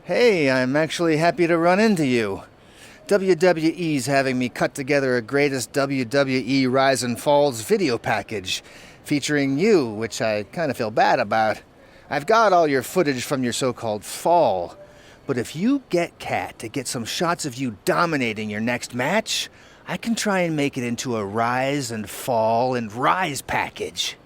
Hey, I'm actually happy to run into you. WWE's having me cut together a greatest WWE Rise and Falls video package featuring you, which I kind of feel bad about. I've got all your footage from your so called fall, but if you get Kat to get some shots of you dominating your next match, I can try and make it into a Rise and Fall and Rise package.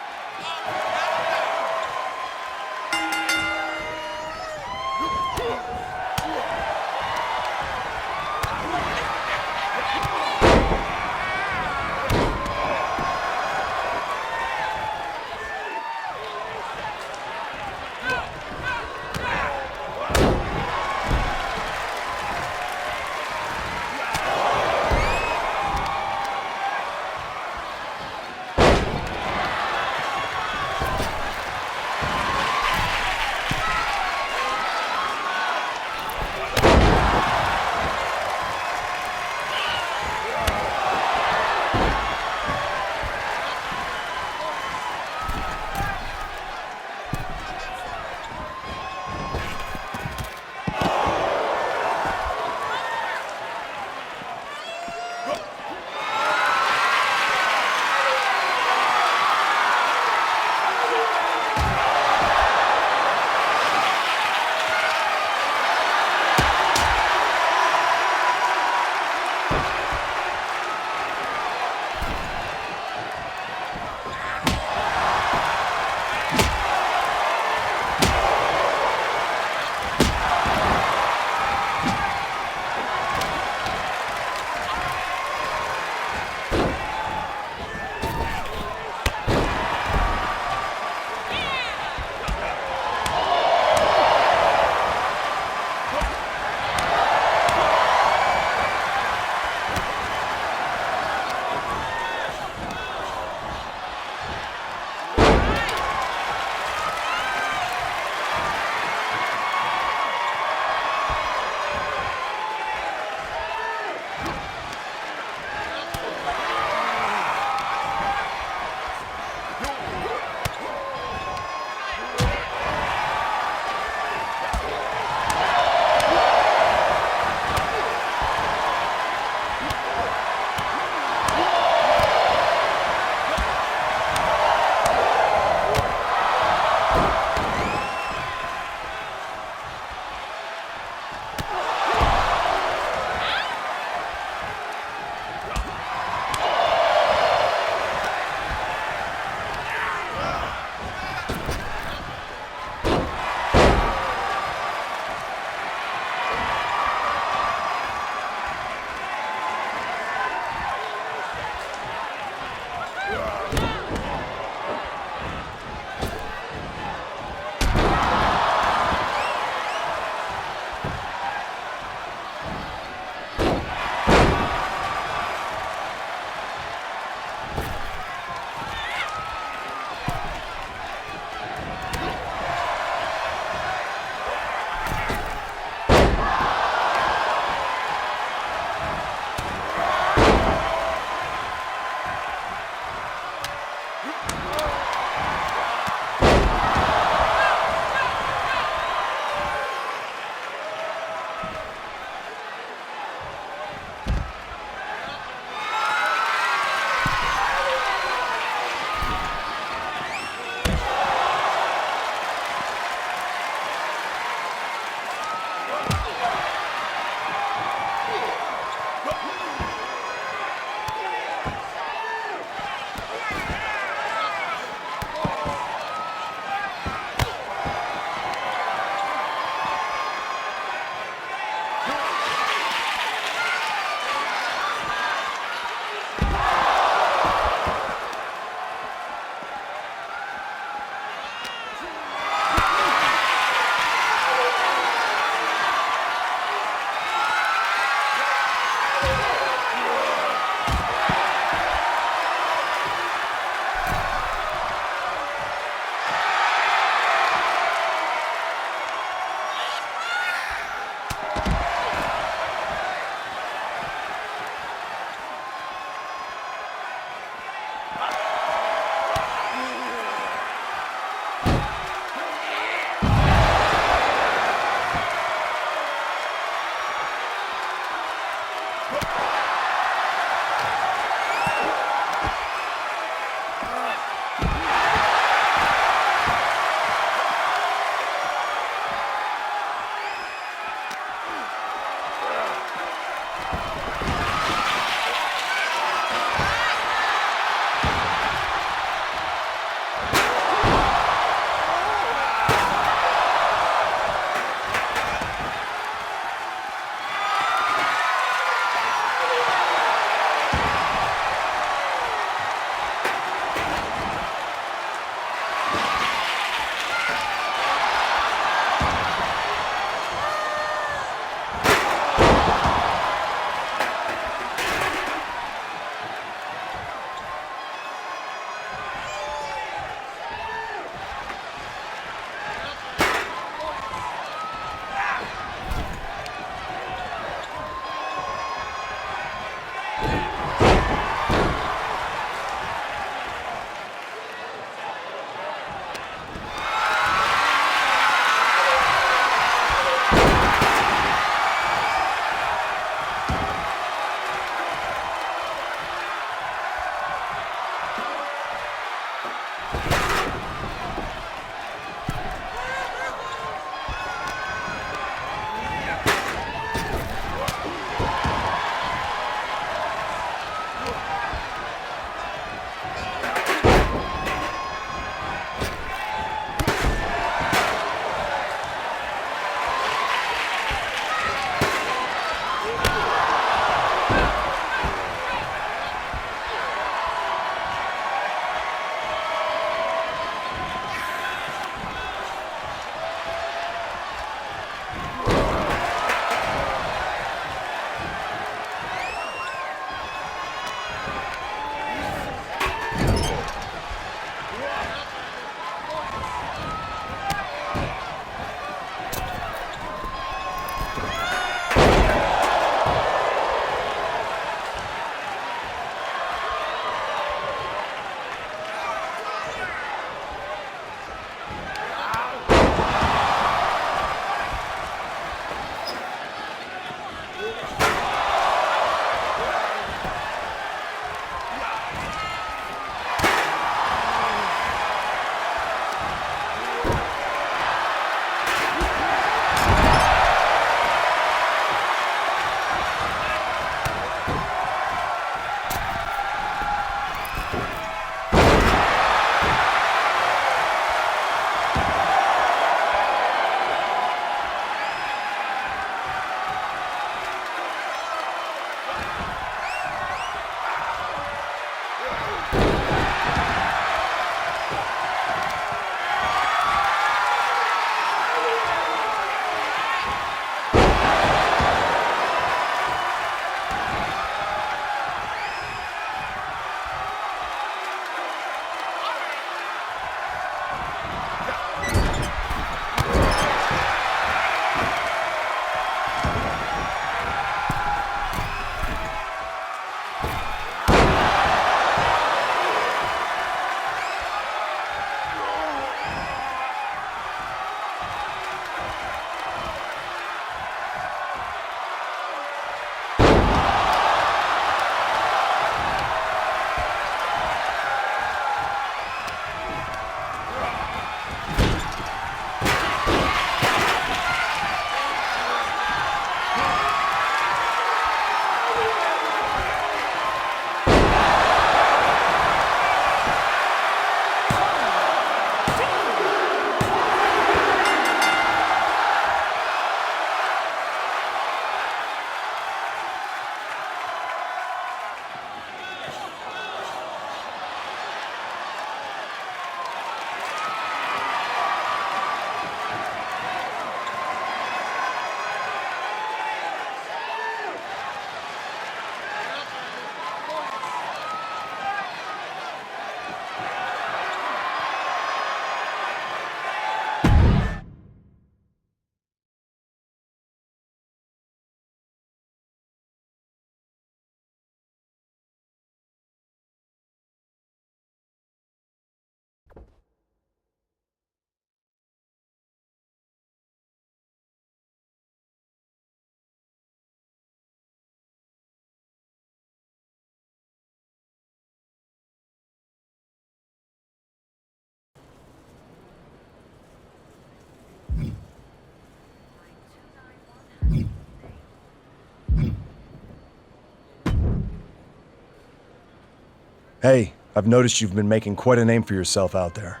Hey, I've noticed you've been making quite a name for yourself out there.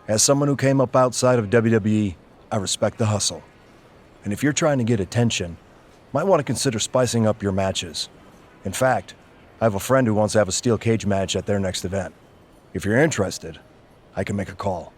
As someone who came up outside of WWE, I respect the hustle. And if you're trying to get attention, might want to consider spicing up your matches. In fact, I have a friend who wants to have a steel cage match at their next event. If you're interested, I can make a call.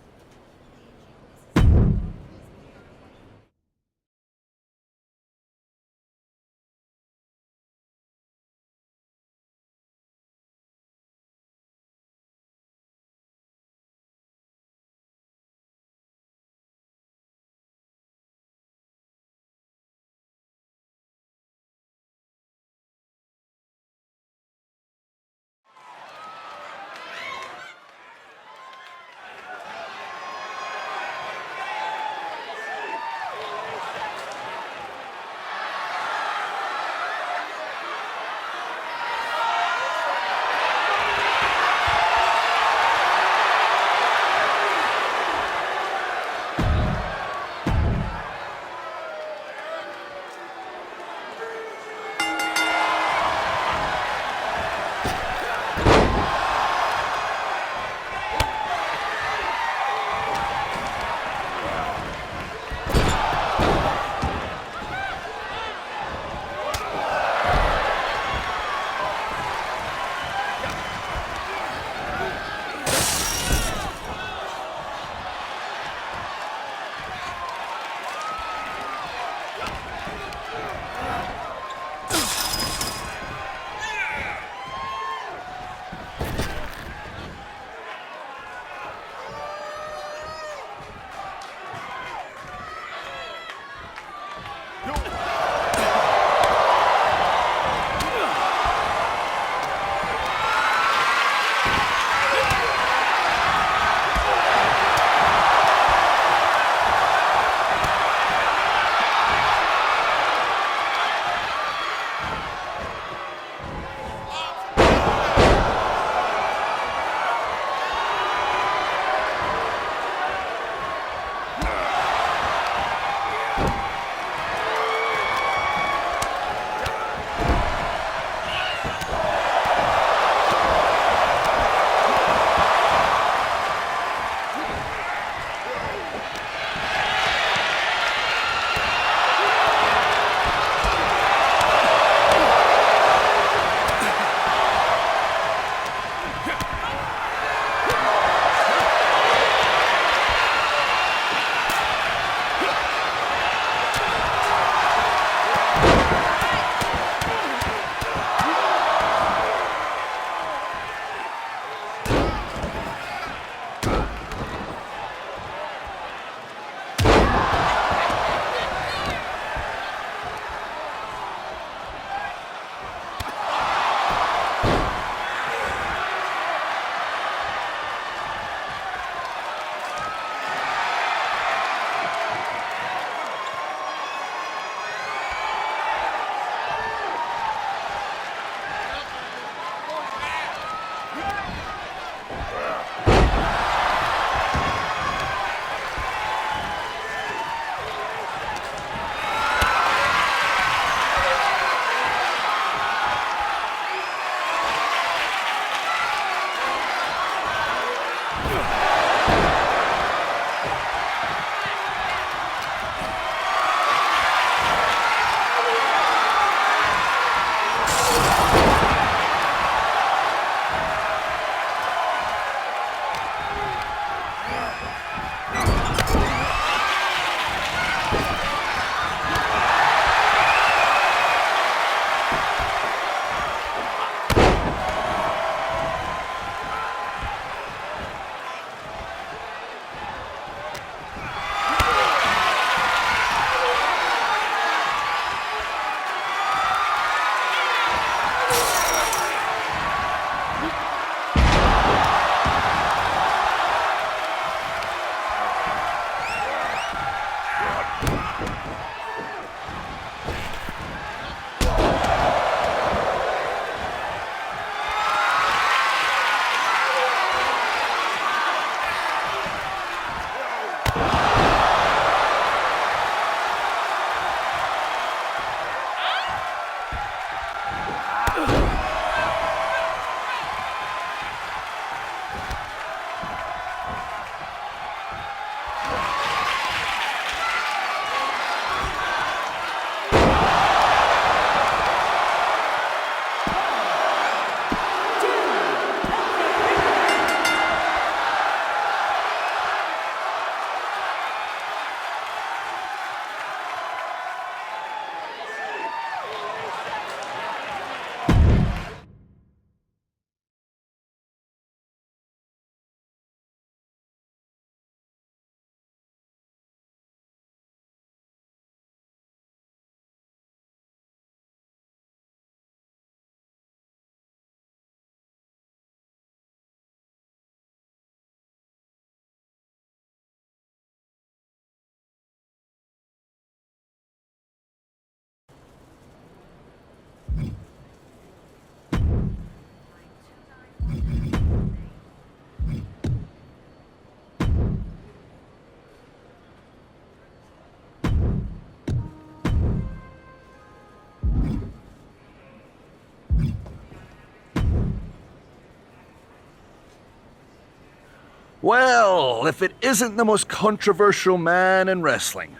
Well, if it isn't the most controversial man in wrestling.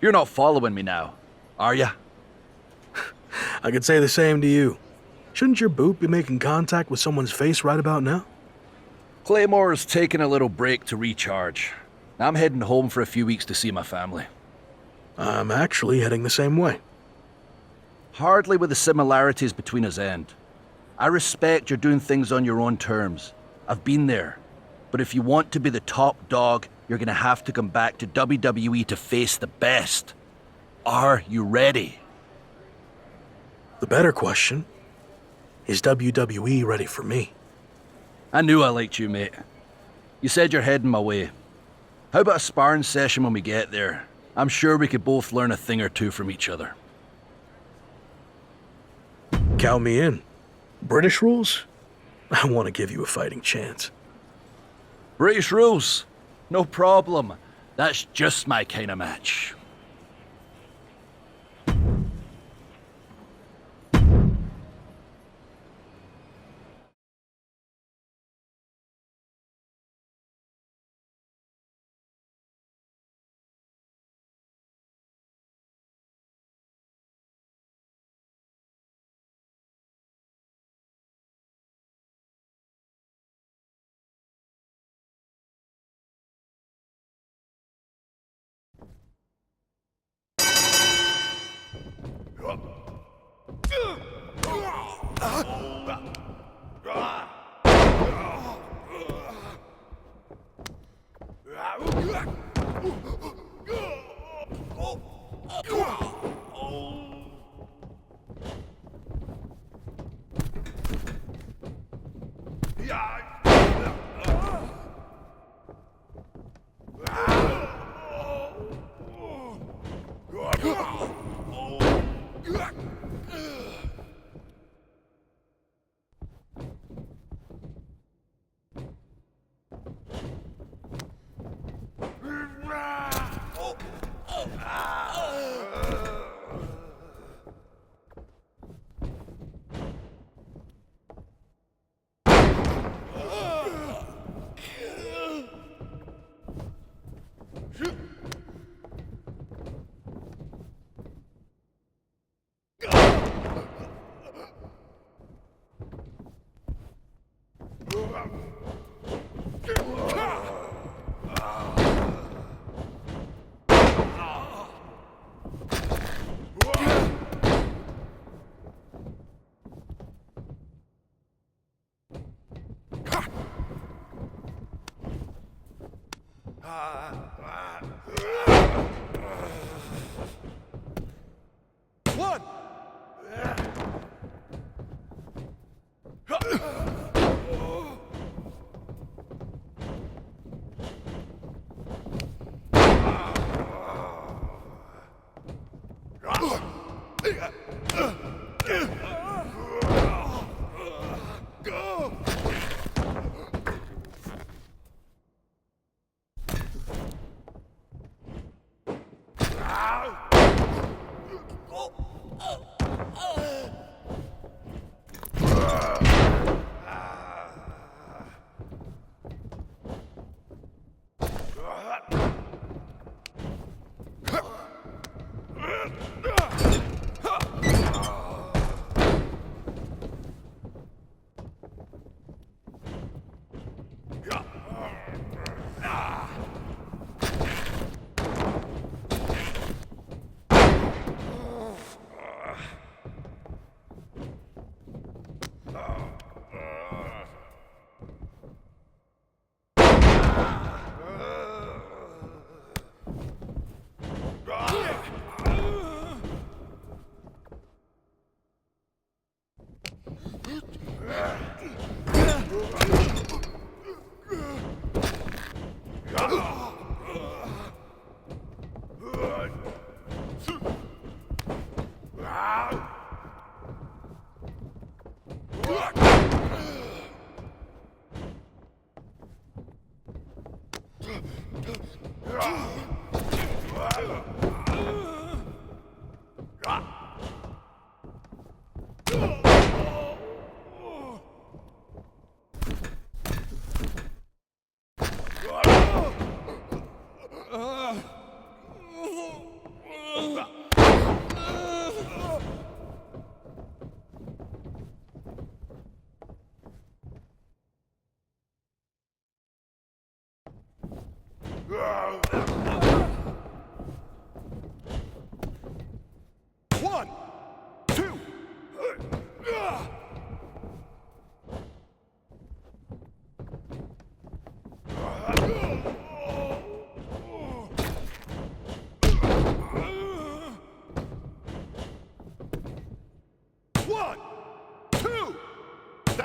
You're not following me now, are ya? I could say the same to you. Shouldn't your boot be making contact with someone's face right about now? Claymore's taking a little break to recharge. I'm heading home for a few weeks to see my family. I'm actually heading the same way. Hardly with the similarities between us end. I respect you're doing things on your own terms. I've been there. But if you want to be the top dog, you're gonna have to come back to WWE to face the best. Are you ready? The better question, is WWE ready for me? I knew I liked you, mate. You said you're heading my way. How about a sparring session when we get there? I'm sure we could both learn a thing or two from each other. Count me in. British rules? I want to give you a fighting chance. British rules. No problem. That's just my kind of match.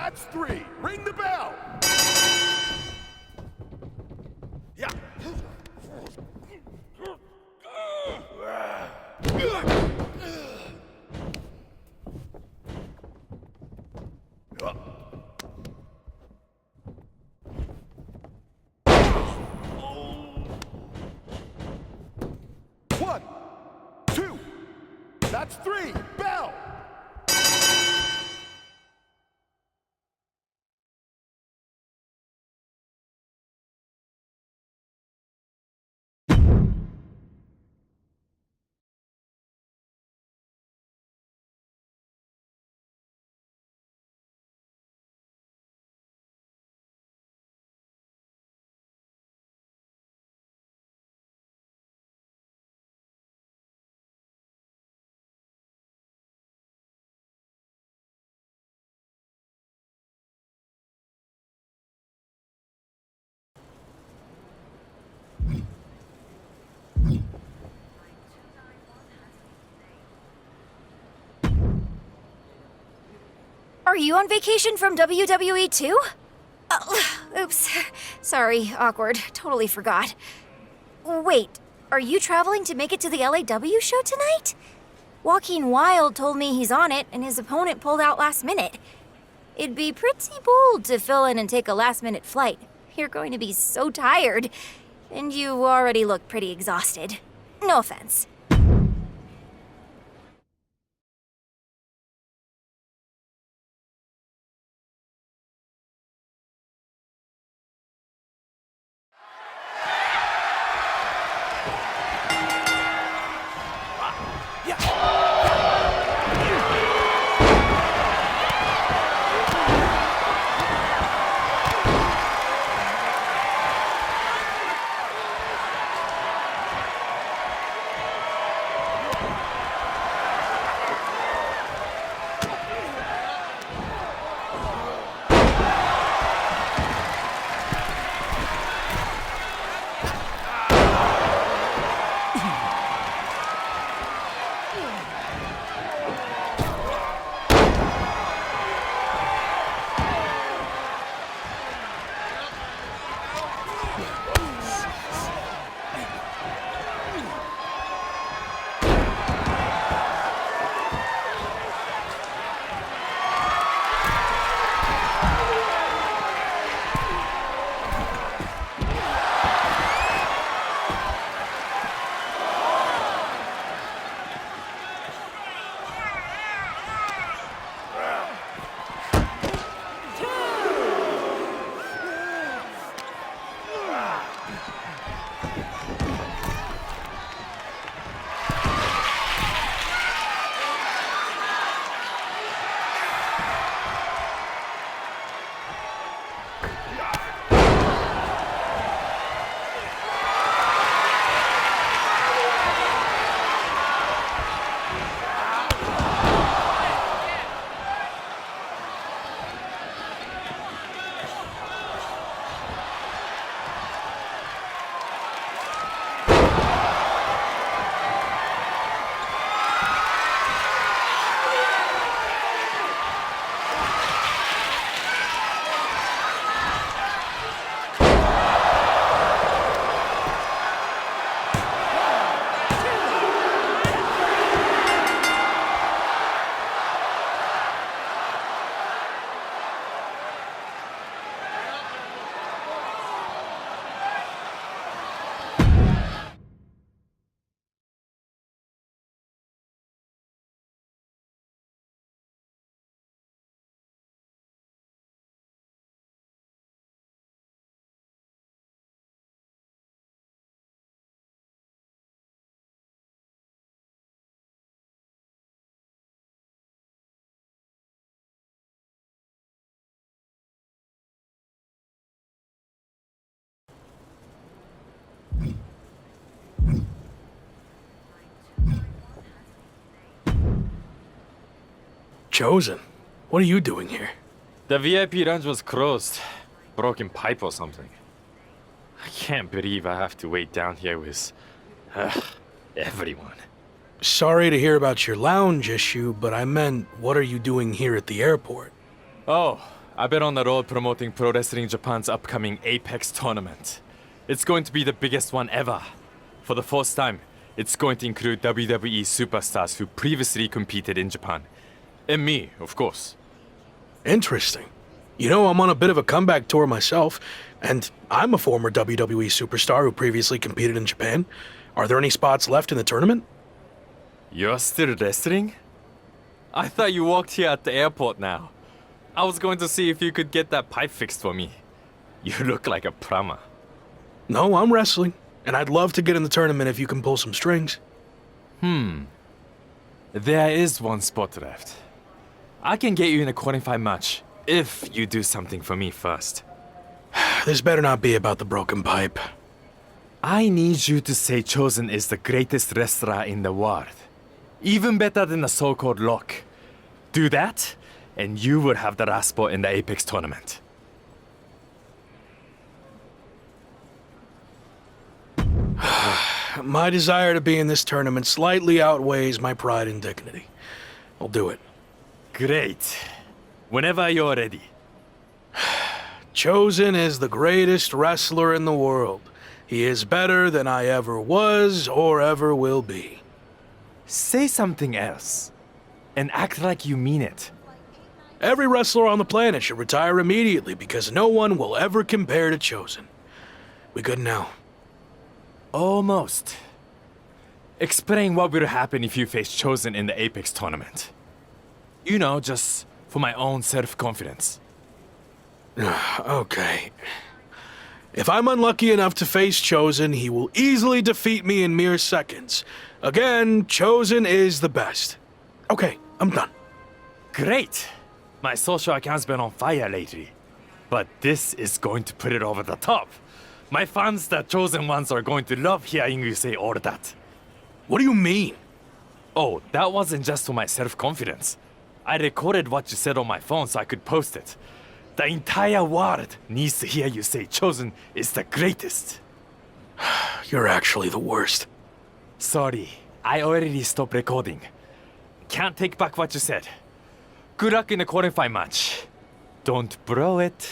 That's 3. Ring the bell. Yeah. One, 2. That's 3. Bell. Are you on vacation from WWE too? Oops. Sorry, awkward. Totally forgot. Wait, are you traveling to make it to the LAW show tonight? Joaquin Wilde told me he's on it, and his opponent pulled out last minute. It'd be pretty bold to fill in and take a last-minute flight. You're going to be so tired. And you already look pretty exhausted. No offense. Chosen, what are you doing here? The VIP lounge was closed. Broken pipe or something. I can't believe I have to wait down here with everyone. Sorry to hear about your lounge issue, but I meant, what are you doing here at the airport? Oh, I've been on the road promoting Pro Wrestling Japan's upcoming Apex tournament. It's going to be the biggest one ever. For the first time, it's going to include WWE superstars who previously competed in Japan. And me, of course. Interesting. You know, I'm on a bit of a comeback tour myself, and I'm a former WWE superstar who previously competed in Japan. Are there any spots left in the tournament? You're still wrestling? I thought you walked here at the airport now. I was going to see if you could get that pipe fixed for me. You look like a plumber. No, I'm wrestling, and I'd love to get in the tournament if you can pull some strings. There is one spot left. I can get you in a qualifying match if you do something for me first. This better not be about the broken pipe. I need you to say Chosen is the greatest wrestler in the world. Even better than the so-called Lock. Do that, and you will have the last spot in the Apex tournament. My desire to be in this tournament slightly outweighs my pride and dignity. I'll do it. Great. Whenever you're ready. Chosen is the greatest wrestler in the world. He is better than I ever was or ever will be. Say something else. And act like you mean it. Every wrestler on the planet should retire immediately because no one will ever compare to Chosen. We good now? Almost. Explain what will happen if you face Chosen in the Apex tournament. You know, just for my own self-confidence. Okay. If I'm unlucky enough to face Chosen, he will easily defeat me in mere seconds. Again, Chosen is the best. Okay, I'm done. Great! My social account's been on fire lately. But this is going to put it over the top. My fans, the Chosen ones, are going to love hearing you say all that. What do you mean? Oh, that wasn't just for my self-confidence. I recorded what you said on my phone so I could post it. The entire world needs to hear you say Chosen is the greatest. You're actually the worst. Sorry, I already stopped recording. Can't take back what you said. Good luck in the qualifying match. Don't blow it.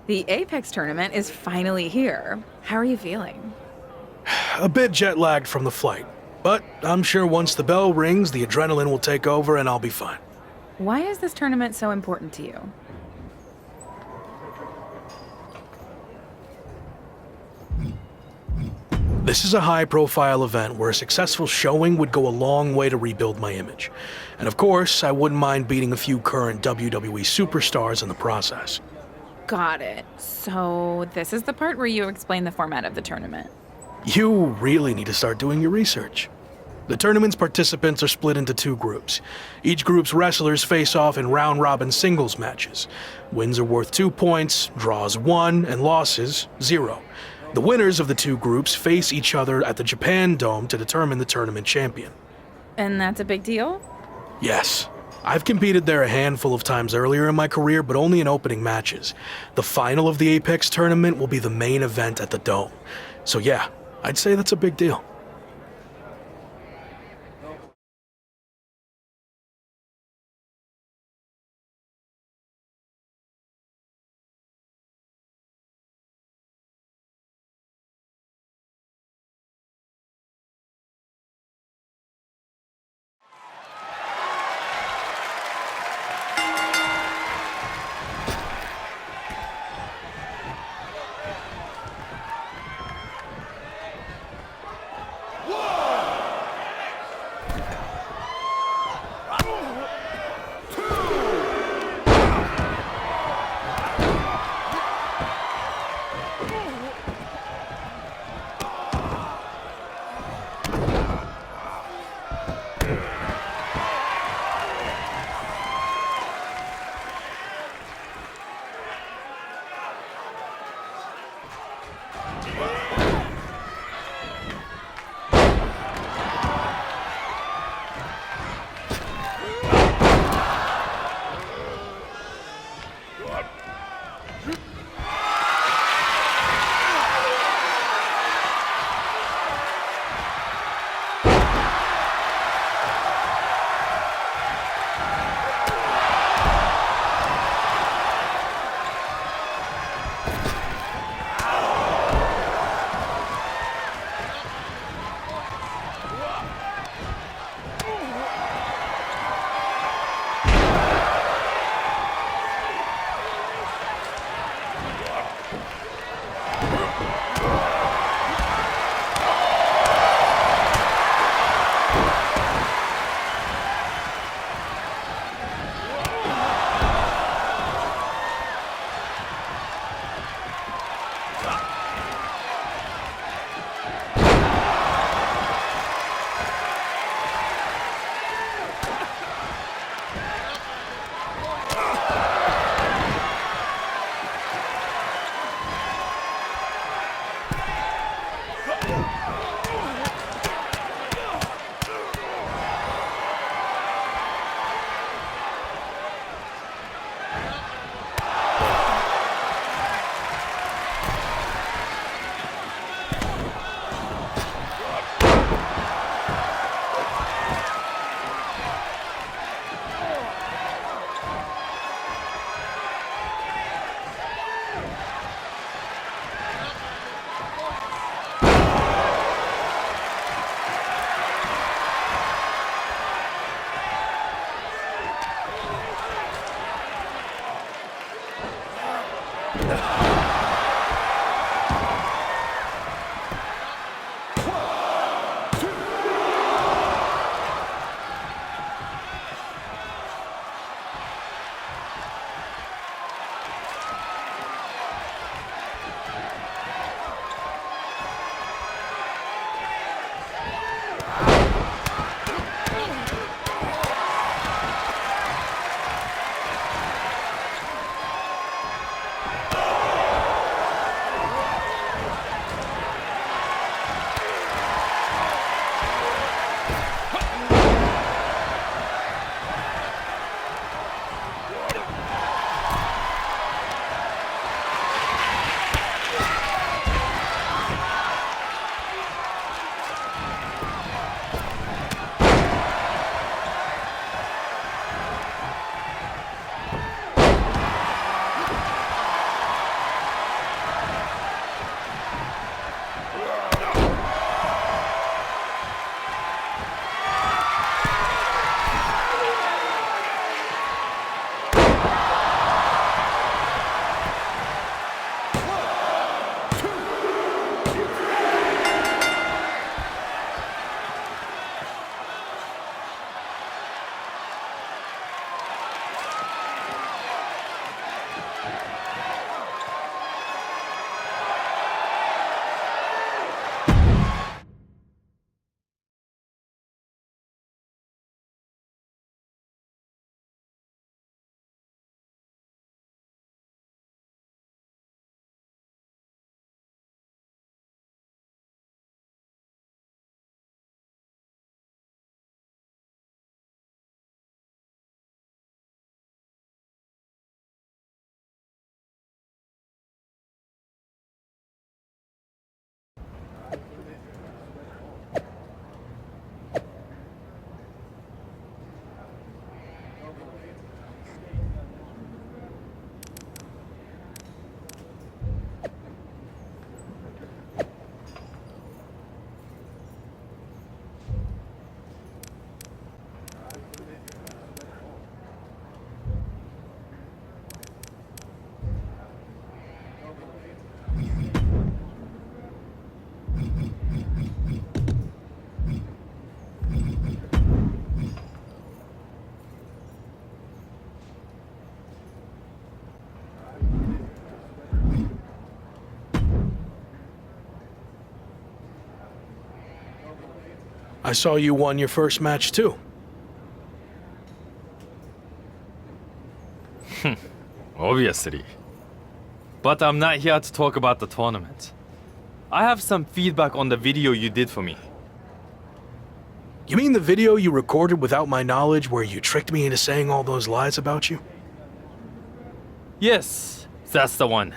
The Apex tournament is finally here. How are you feeling? A bit jet lagged from the flight, but I'm sure once the bell rings, the adrenaline will take over and I'll be fine. Why is this tournament so important to you? This is a high-profile event where a successful showing would go a long way to rebuild my image. And of course, I wouldn't mind beating a few current WWE superstars in the process. Got it. So this is the part where you explain the format of the tournament. You really need to start doing your research. The tournament's participants are split into two groups. Each group's wrestlers face off in round-robin singles matches. Wins are worth 2 points, draws 1, and losses 0. The winners of the two groups face each other at the Japan Dome to determine the tournament champion. And that's a big deal? Yes. I've competed there a handful of times earlier in my career, but only in opening matches. The final of the Apex tournament will be the main event at the Dome. So yeah, I'd say that's a big deal. I saw you won your first match too. Obviously. But I'm not here to talk about the tournament. I have some feedback on the video you did for me. You mean the video you recorded without my knowledge where you tricked me into saying all those lies about you? Yes, that's the one.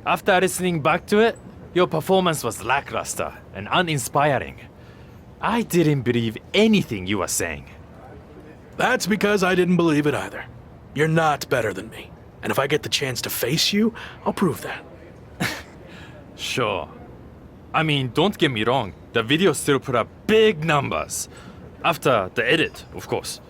After listening back to it, your performance was lackluster and uninspiring. I didn't believe anything you were saying. That's because I didn't believe it either. You're not better than me. And if I get the chance to face you, I'll prove that. Sure. I mean, don't get me wrong, the video still put up big numbers. After the edit, of course.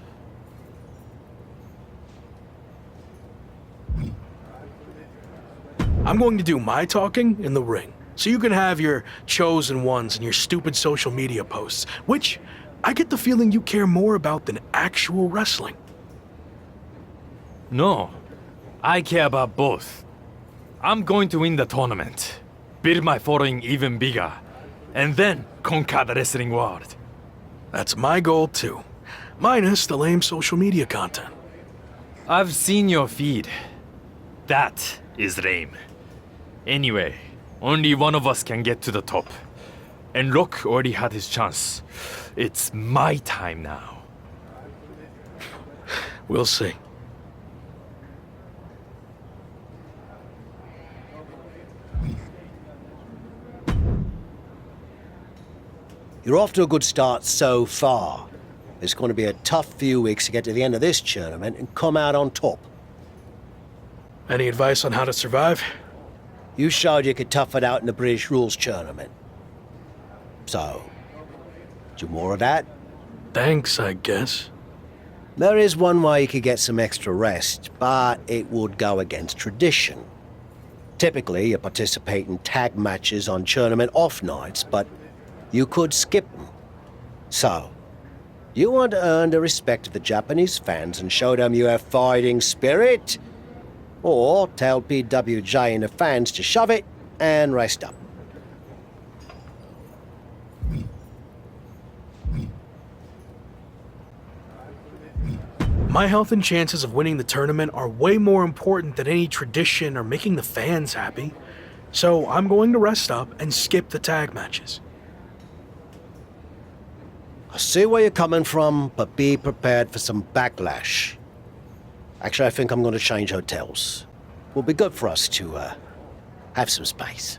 I'm going to do my talking in the ring, so you can have your chosen ones and your stupid social media posts, which I get the feeling you care more about than actual wrestling. No, I care about both. I'm going to win the tournament, build my following even bigger, and then conquer the wrestling world. That's my goal too, minus the lame social media content. I've seen your feed. That is lame. Anyway, only one of us can get to the top. And Rock already had his chance. It's my time now. We'll see. You're off to a good start so far. It's going to be a tough few weeks to get to the end of this tournament and come out on top. Any advice on how to survive? You showed you could tough it out in the British Rules tournament. So, do more of that? Thanks, I guess. There is one way you could get some extra rest, but it would go against tradition. Typically, you participate in tag matches on tournament off nights, but you could skip them. So, you want to earn the respect of the Japanese fans and show them you have fighting spirit? Or tell PWJ and the fans to shove it and rest up. My health and chances of winning the tournament are way more important than any tradition or making the fans happy. So I'm going to rest up and skip the tag matches. I see where you're coming from, but be prepared for some backlash. Actually, I think I'm going to change hotels. Will be good for us to have some space.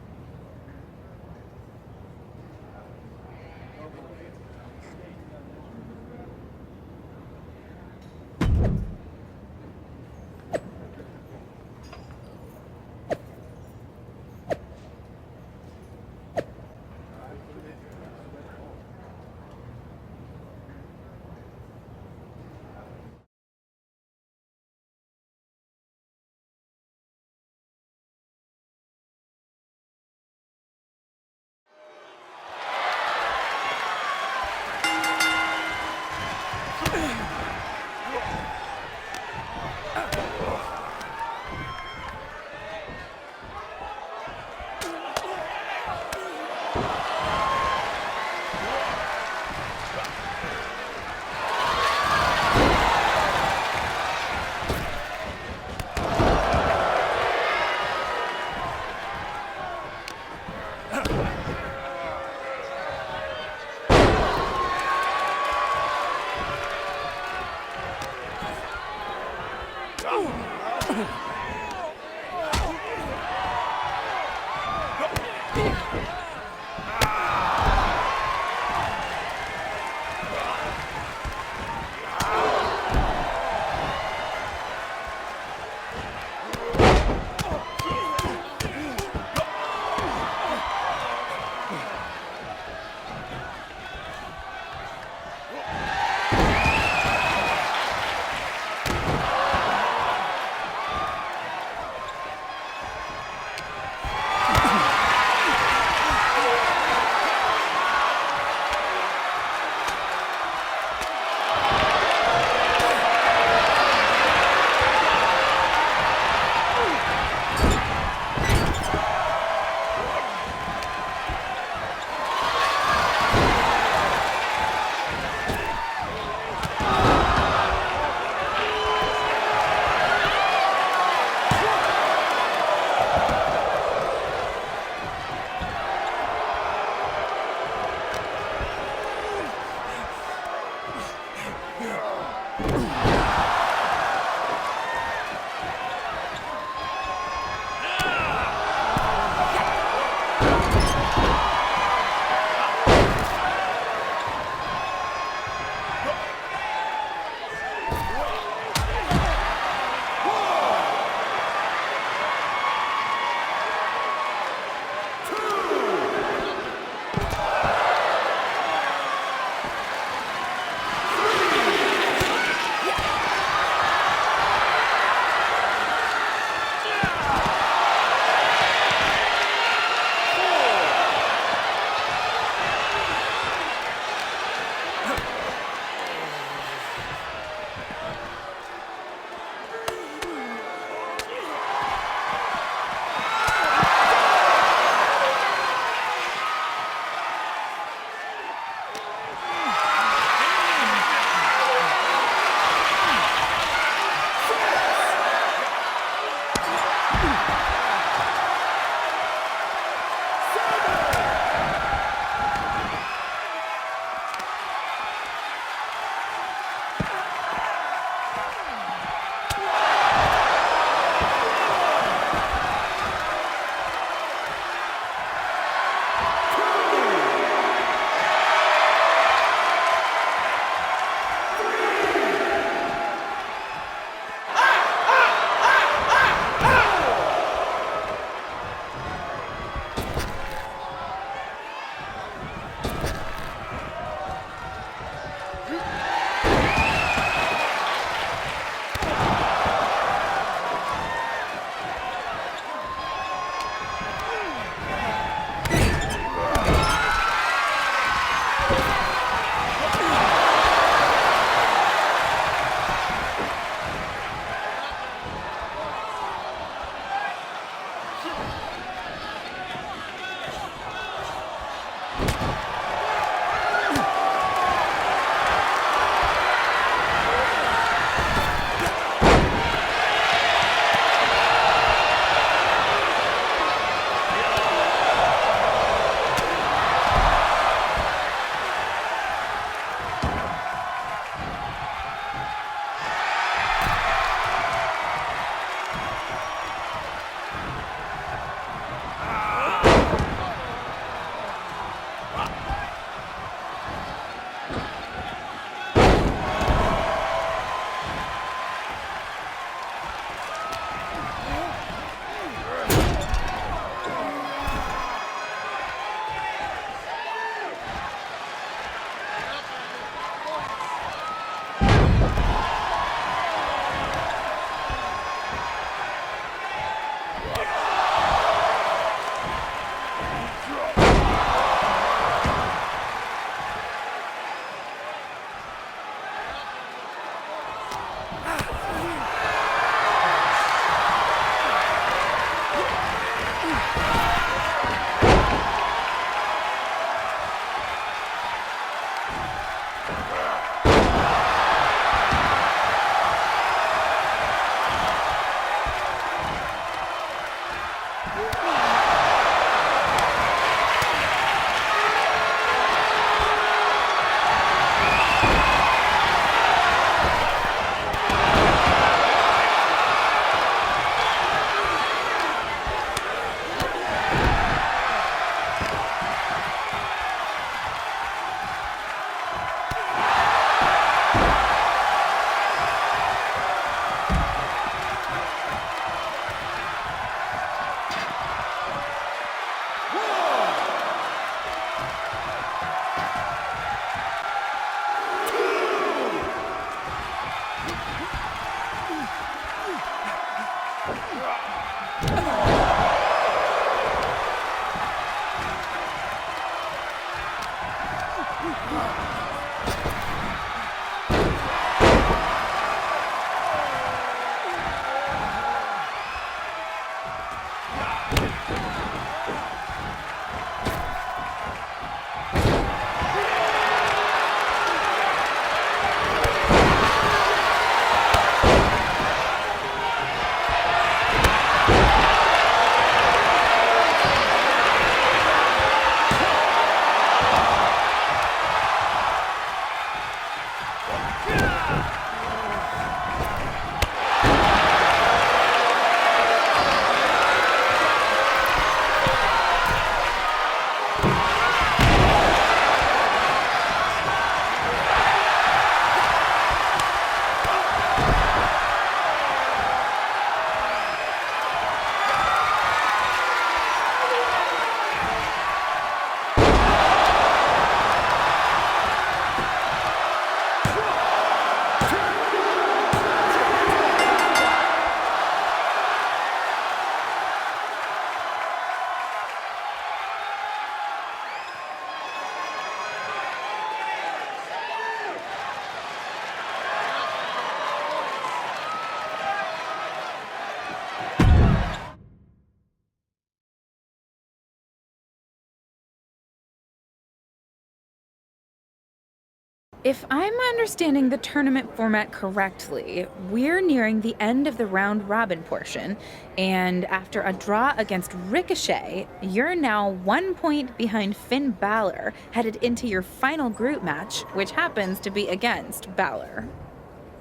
If I'm understanding the tournament format correctly, we're nearing the end of the round robin portion, and after a draw against Ricochet, you're now 1 point behind Finn Balor, headed into your final group match, which happens to be against Balor.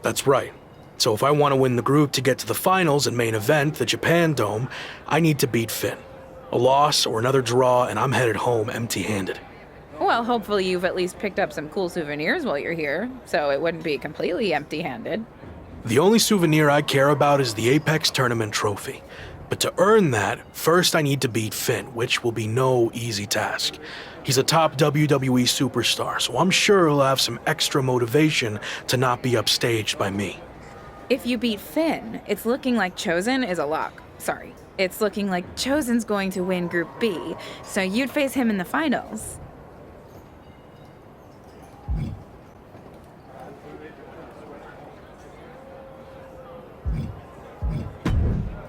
That's right. So if I want to win the group to get to the finals and main event, the Japan Dome, I need to beat Finn. A loss or another draw, and I'm headed home empty-handed. Well, hopefully you've at least picked up some cool souvenirs while you're here, so it wouldn't be completely empty-handed. The only souvenir I care about is the Apex Tournament trophy. But to earn that, first I need to beat Finn, which will be no easy task. He's a top WWE superstar, so I'm sure he'll have some extra motivation to not be upstaged by me. If you beat Finn, it's looking like Chosen is a lock. Sorry, it's looking like Chosen's going to win Group B, so you'd face him in the finals.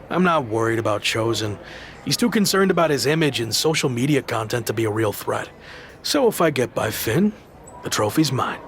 I'm not worried about Chosen. He's too concerned about his image and social media content to be a real threat. So if I get by Finn, the trophy's mine.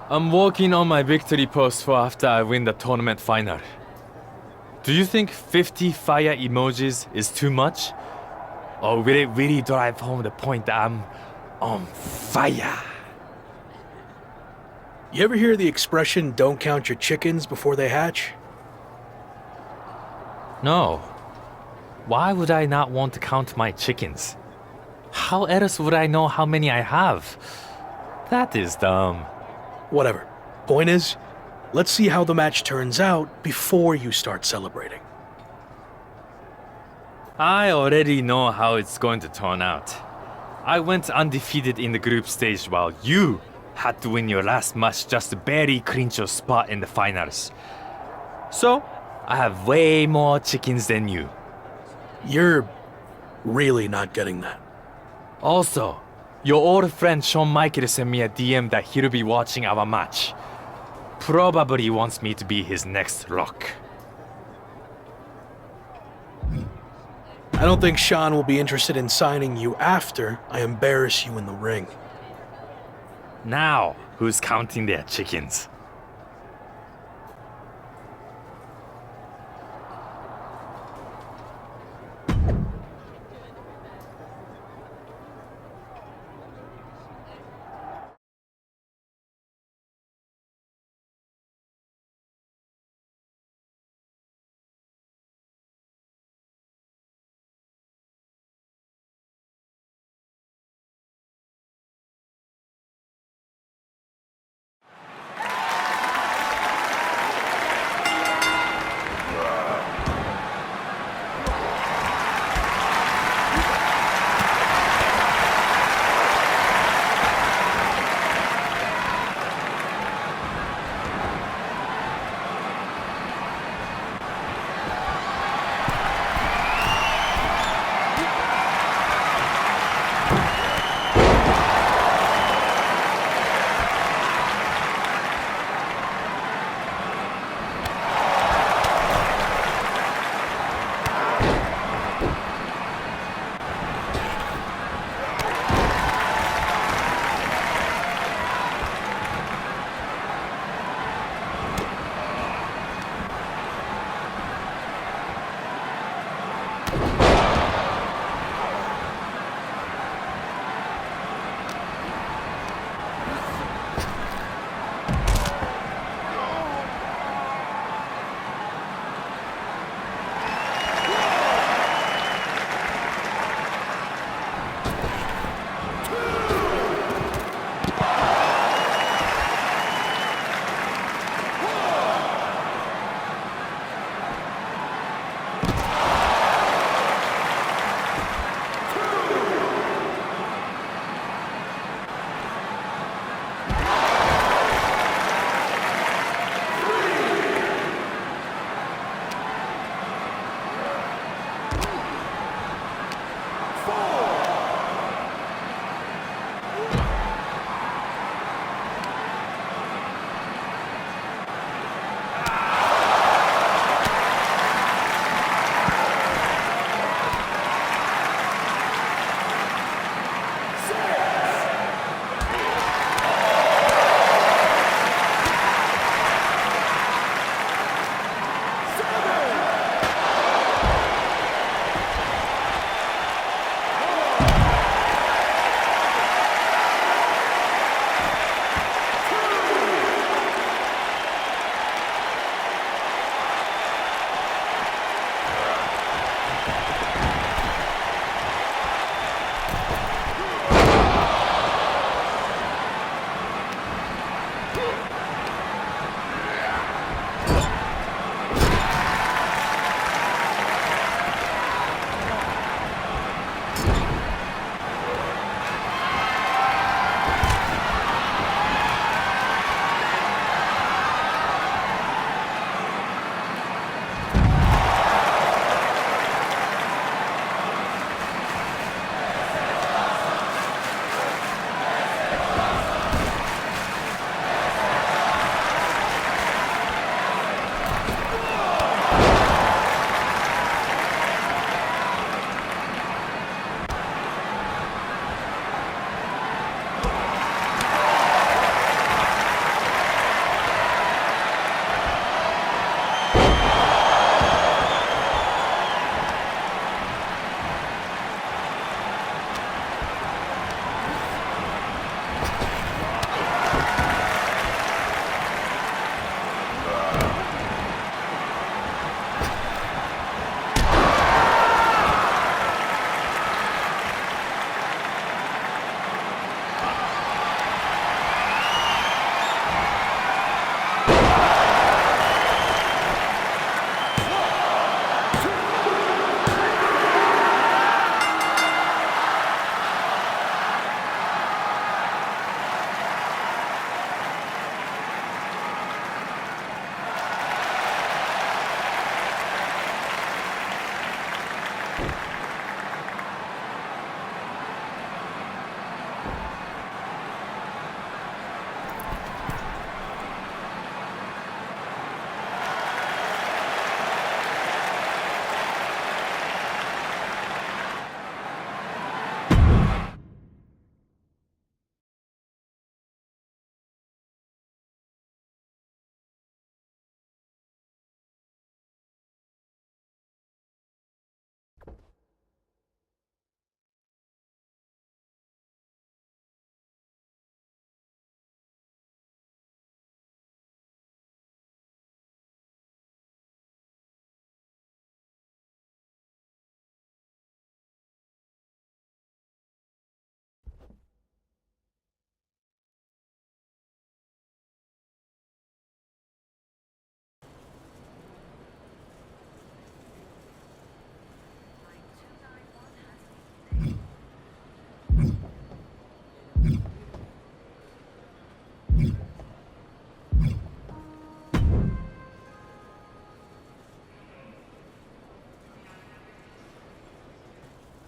I'm working on my victory post for after I win the tournament final. Do you think 50 fire emojis is too much? Or will it really drive home the point that I'm on fire? You ever hear the expression, don't count your chickens before they hatch? No. Why would I not want to count my chickens? How else would I know how many I have? That is dumb. Whatever. Point is, let's see how the match turns out before you start celebrating. I already know how it's going to turn out. I went undefeated in the group stage while you had to win your last match just to barely clinch your spot in the finals. So, I have way more chickens than you. You're really not getting that. Also, your old friend Shawn Michaels sent me a DM that he'll be watching our match. Probably wants me to be his next Rock. I don't think Sean will be interested in signing you after I embarrass you in the ring. Now, who's counting their chickens?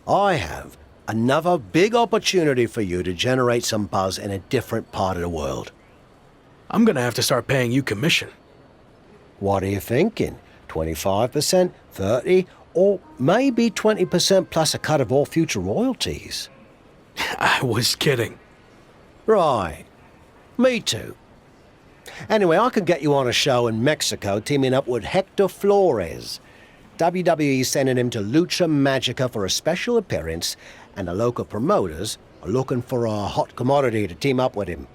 I have another big opportunity for you to generate some buzz in a different part of the world. I'm gonna have to start paying you commission. What are you thinking? 25%, 30, or maybe 20% plus a cut of all future royalties? I was kidding. Right. Me too. Anyway, I could get you on a show in Mexico teaming up with Hector Flores. WWE's sending him to Lucha Magica for a special appearance, and the local promoters are looking for a hot commodity to team up with him.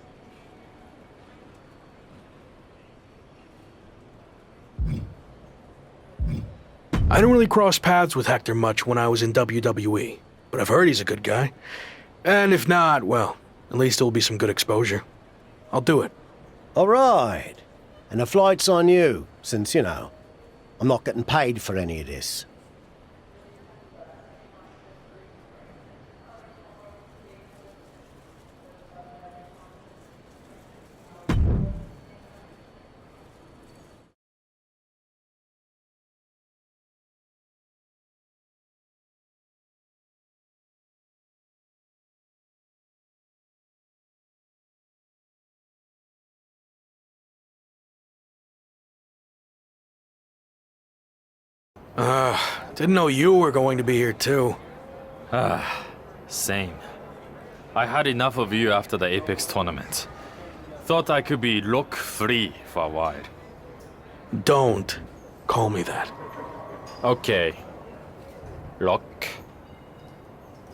I don't really cross paths with Hector much when I was in WWE, but I've heard he's a good guy. And if not, well, at least it'll be some good exposure. I'll do it. All right. And the flight's on you, since, I'm not getting paid for any of this. Didn't know you were going to be here too. Same. I had enough of you after the Apex tournament. Thought I could be look-free for a while. Don't call me that. Okay. Look.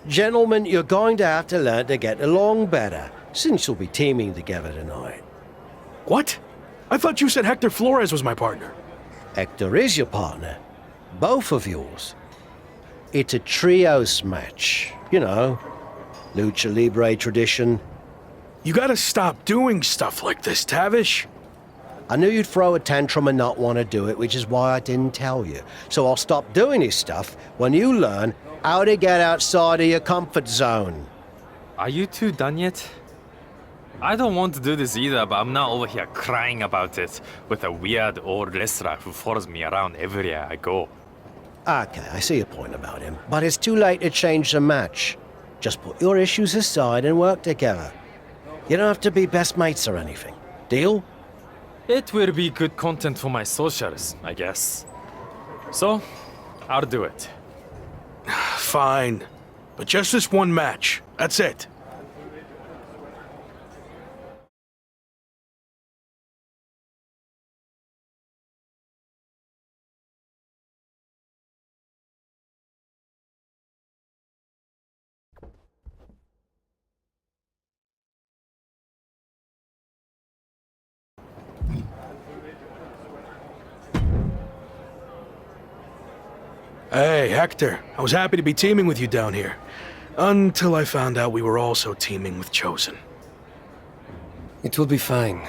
Gentlemen, you're going to have to learn to get along better, since you'll be teaming together tonight. What? I thought you said Hector Flores was my partner. Hector is your partner. Both of yours. It's a trios match. Lucha Libre tradition. You gotta stop doing stuff like this, Tavish. I knew you'd throw a tantrum and not want to do it, which is why I didn't tell you. So I'll stop doing this stuff when you learn how to get outside of your comfort zone. Are you two done yet? I don't want to do this either, but I'm not over here crying about it with a weird old wrestler who follows me around everywhere I go. Okay, I see your point about him. But it's too late to change the match. Just put your issues aside and work together. You don't have to be best mates or anything. Deal? It will be good content for my socials, I guess. So, I'll do it. Fine. But just this one match. That's it. Hey, Hector. I was happy to be teaming with you down here. Until I found out we were also teaming with Chosen. It will be fine.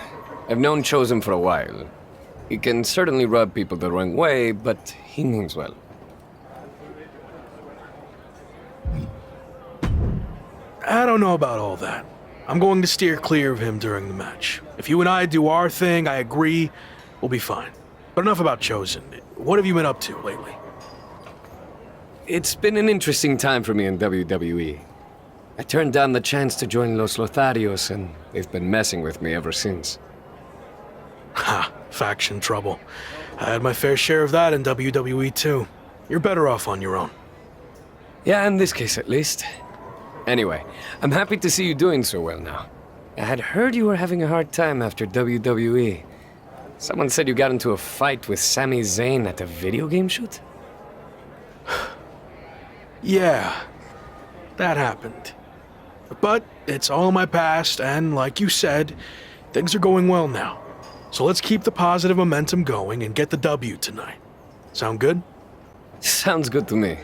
I've known Chosen for a while. He can certainly rub people the wrong way, but he means well. I don't know about all that. I'm going to steer clear of him during the match. If you and I do our thing, I agree, we'll be fine. But enough about Chosen. What have you been up to lately? It's been an interesting time for me in WWE. I turned down the chance to join Los Lotharios, and they've been messing with me ever since. Ha, faction trouble. I had my fair share of that in WWE too. You're better off on your own. Yeah, in this case at least. Anyway, I'm happy to see you doing so well now. I had heard you were having a hard time after WWE. Someone said you got into a fight with Sami Zayn at a video game shoot? Yeah, that happened. But it's all in my past, and like you said, things are going well now. So let's keep the positive momentum going and get the W tonight. Sound good? Sounds good to me.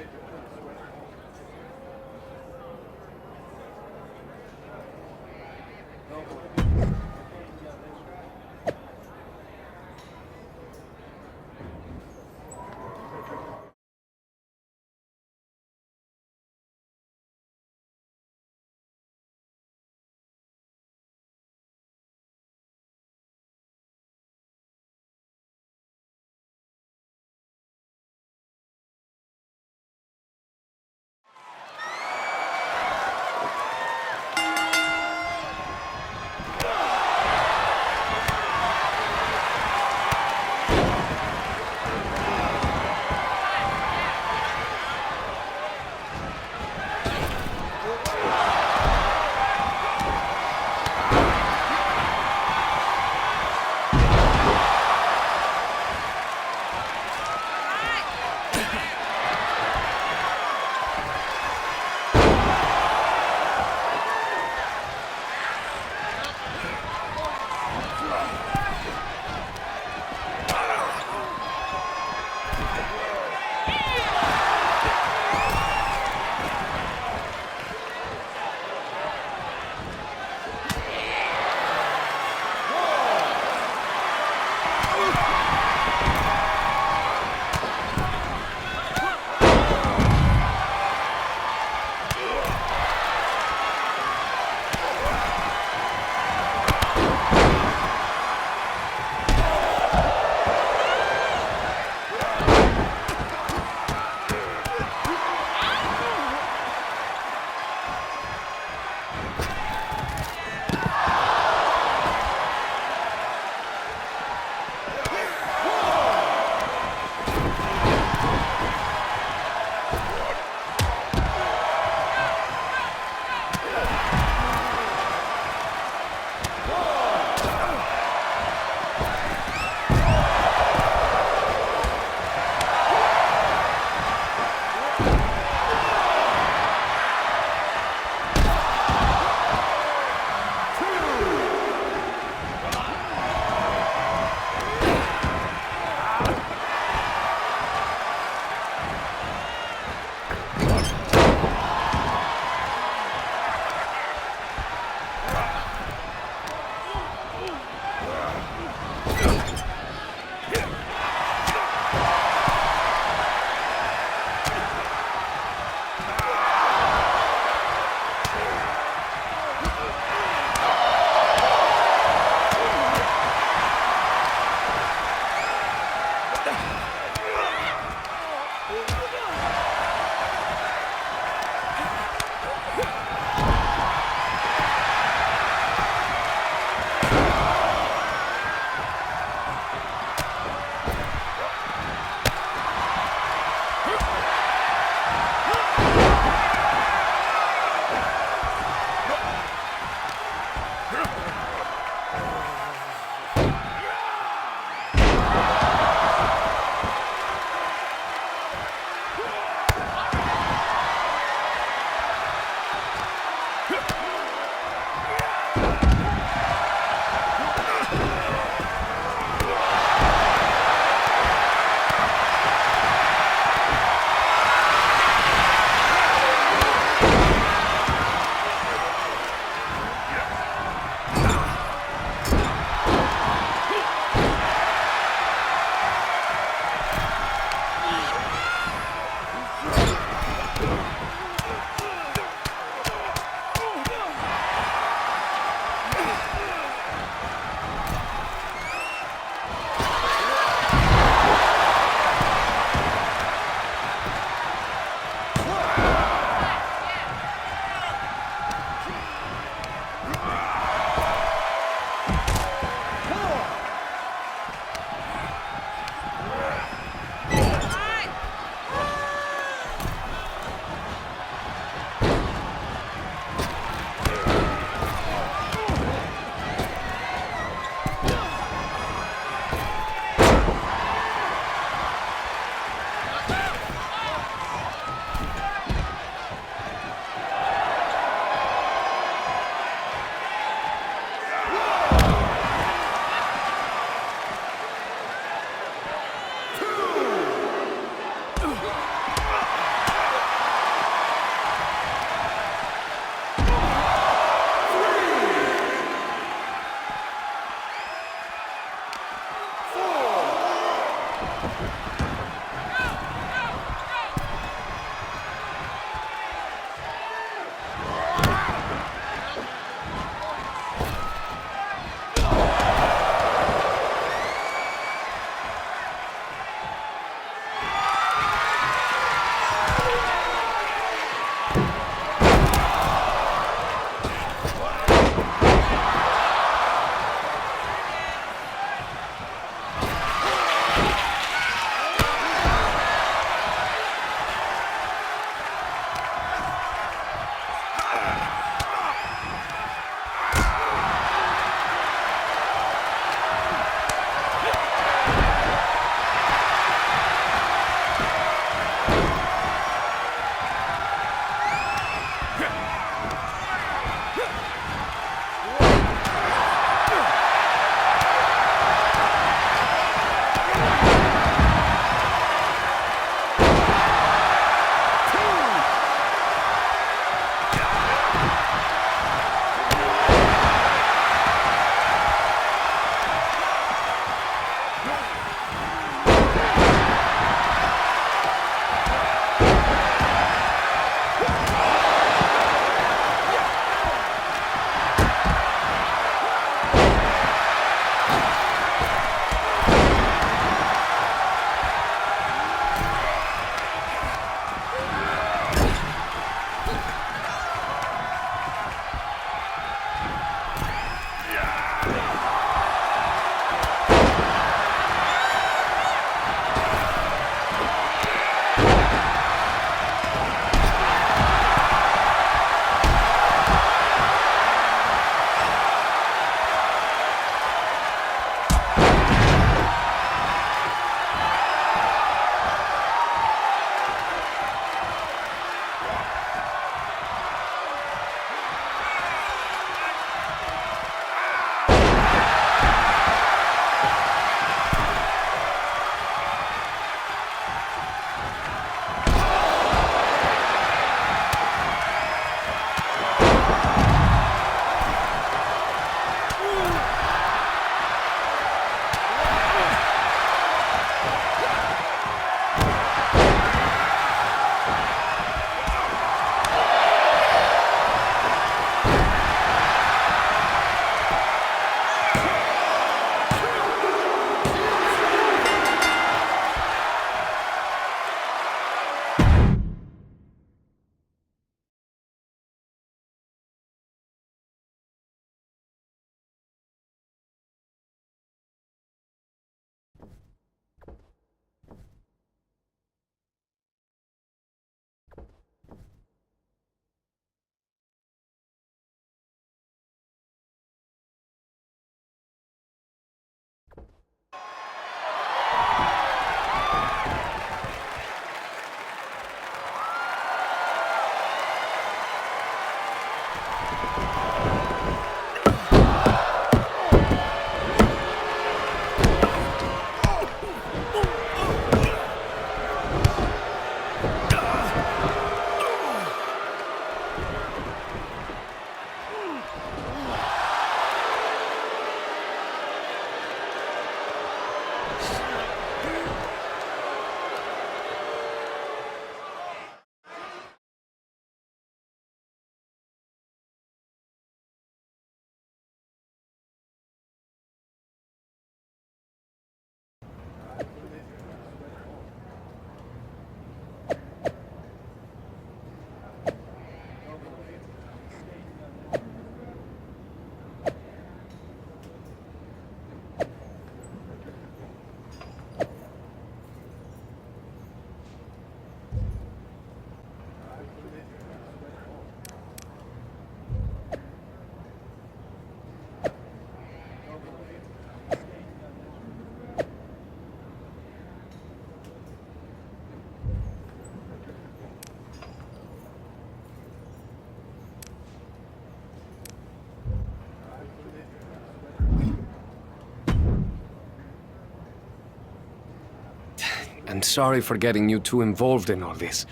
I'm sorry for getting you too involved in all this.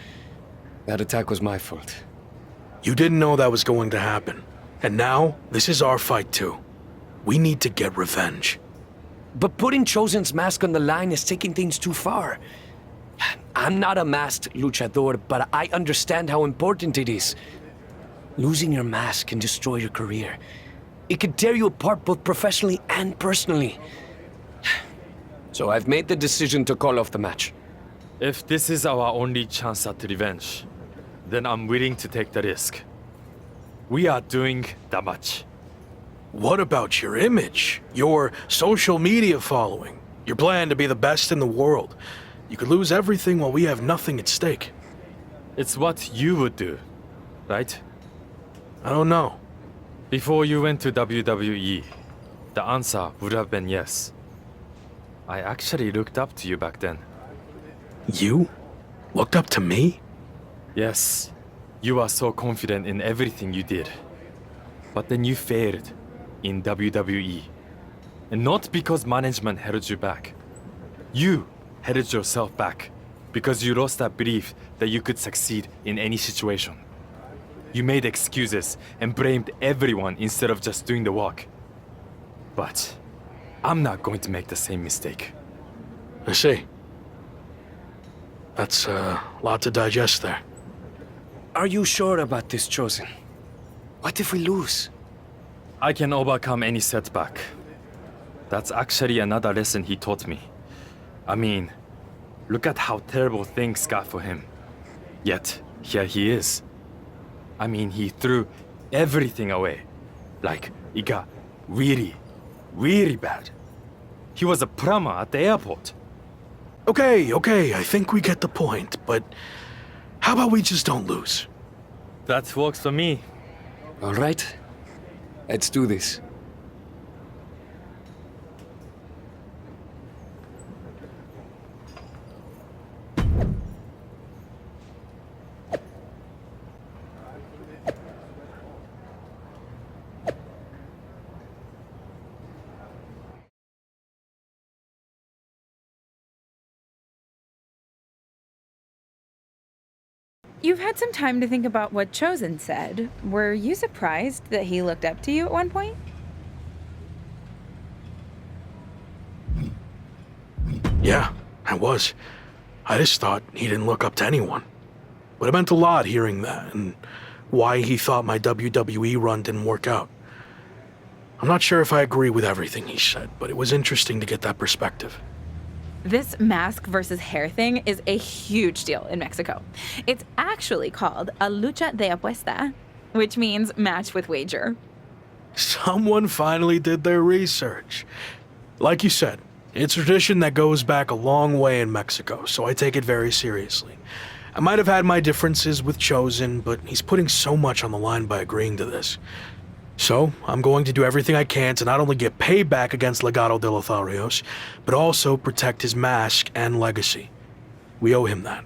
That attack was my fault. You didn't know that was going to happen. And now, this is our fight too. We need to get revenge. But putting Chosen's mask on the line is taking things too far. I'm not a masked luchador, but I understand how important it is. Losing your mask can destroy your career. It can tear you apart both professionally and personally. So I've made the decision to call off the match. If this is our only chance at revenge, then I'm willing to take the risk. We are doing that much. What about your image? Your social media following? Your plan to be the best in the world? You could lose everything while we have nothing at stake. It's what you would do, right? I don't know. Before you went to WWE, the answer would have been yes. I actually looked up to you back then. You? Looked up to me? Yes, you are so confident in everything you did. But then you failed in WWE. And not because management held you back. You held yourself back because you lost that belief that you could succeed in any situation. You made excuses and blamed everyone instead of just doing the work. But I'm not going to make the same mistake. I see. That's a lot to digest there. Are you sure about this, Chosen? What if we lose? I can overcome any setback. That's actually another lesson he taught me. I mean, look at how terrible things got for him. Yet, here he is. I mean, he threw everything away. Like, it got really, really bad. He was a plumber at the airport. Okay, I think we get the point, but how about we just don't lose? That works for me. All right. Let's do this. You've had some time to think about what Chosen said. Were you surprised that he looked up to you at one point? Yeah, I was. I just thought he didn't look up to anyone. But it meant a lot hearing that, and why he thought my WWE run didn't work out. I'm not sure if I agree with everything he said, but it was interesting to get that perspective. This mask versus hair thing is a huge deal in Mexico. It's actually called a lucha de apuesta, which means match with wager. Someone finally did their research. Like you said, it's a tradition that goes back a long way in Mexico, so I take it very seriously. I might have had my differences with Chosen, but he's putting so much on the line by agreeing to this. So, I'm going to do everything I can to not only get payback against Legado de Lotharios, but also protect his mask and legacy. We owe him that.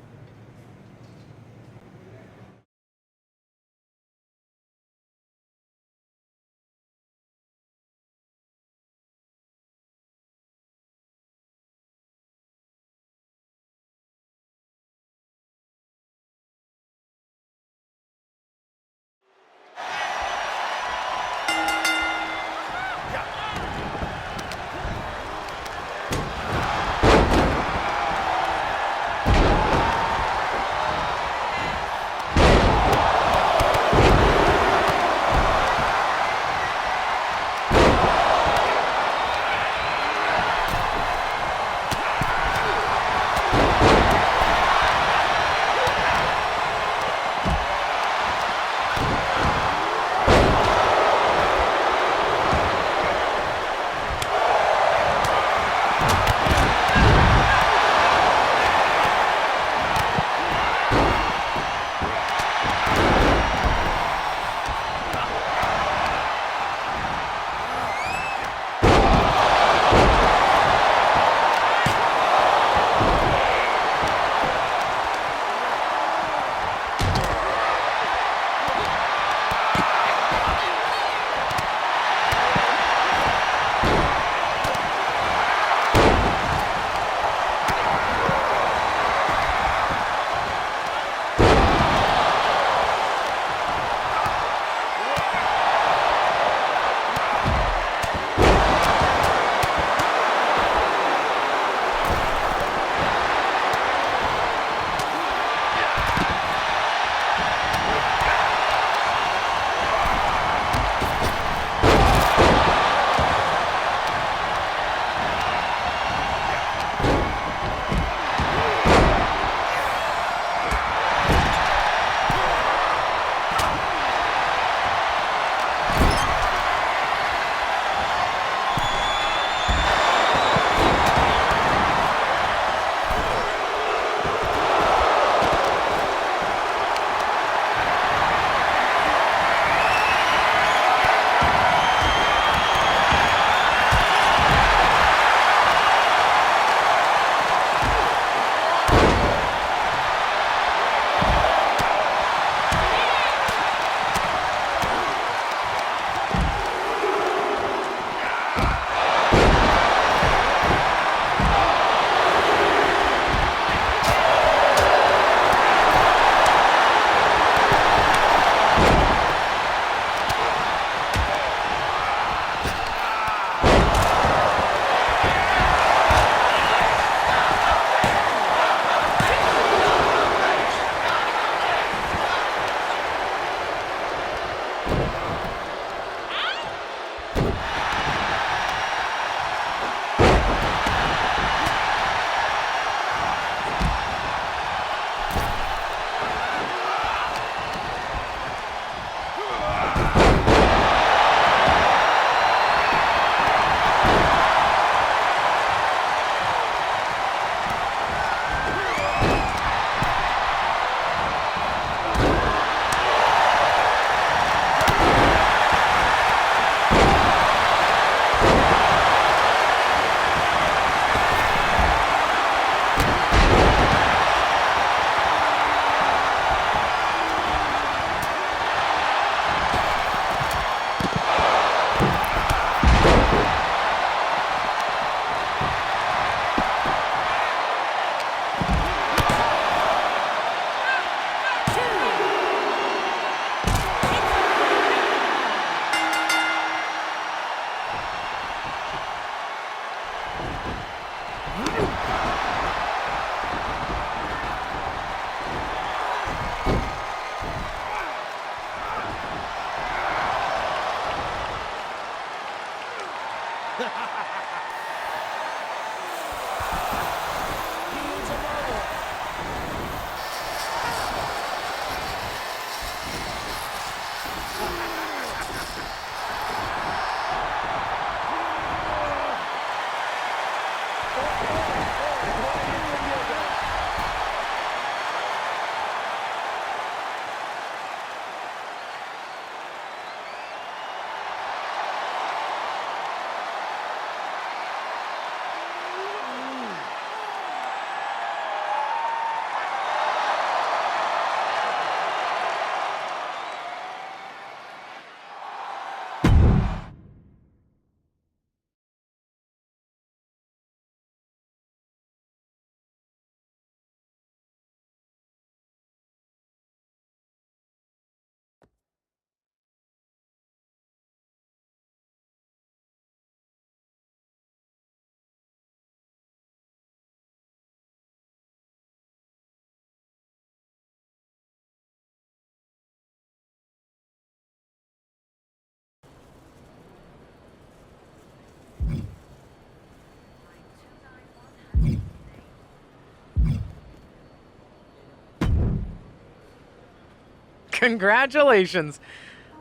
Congratulations.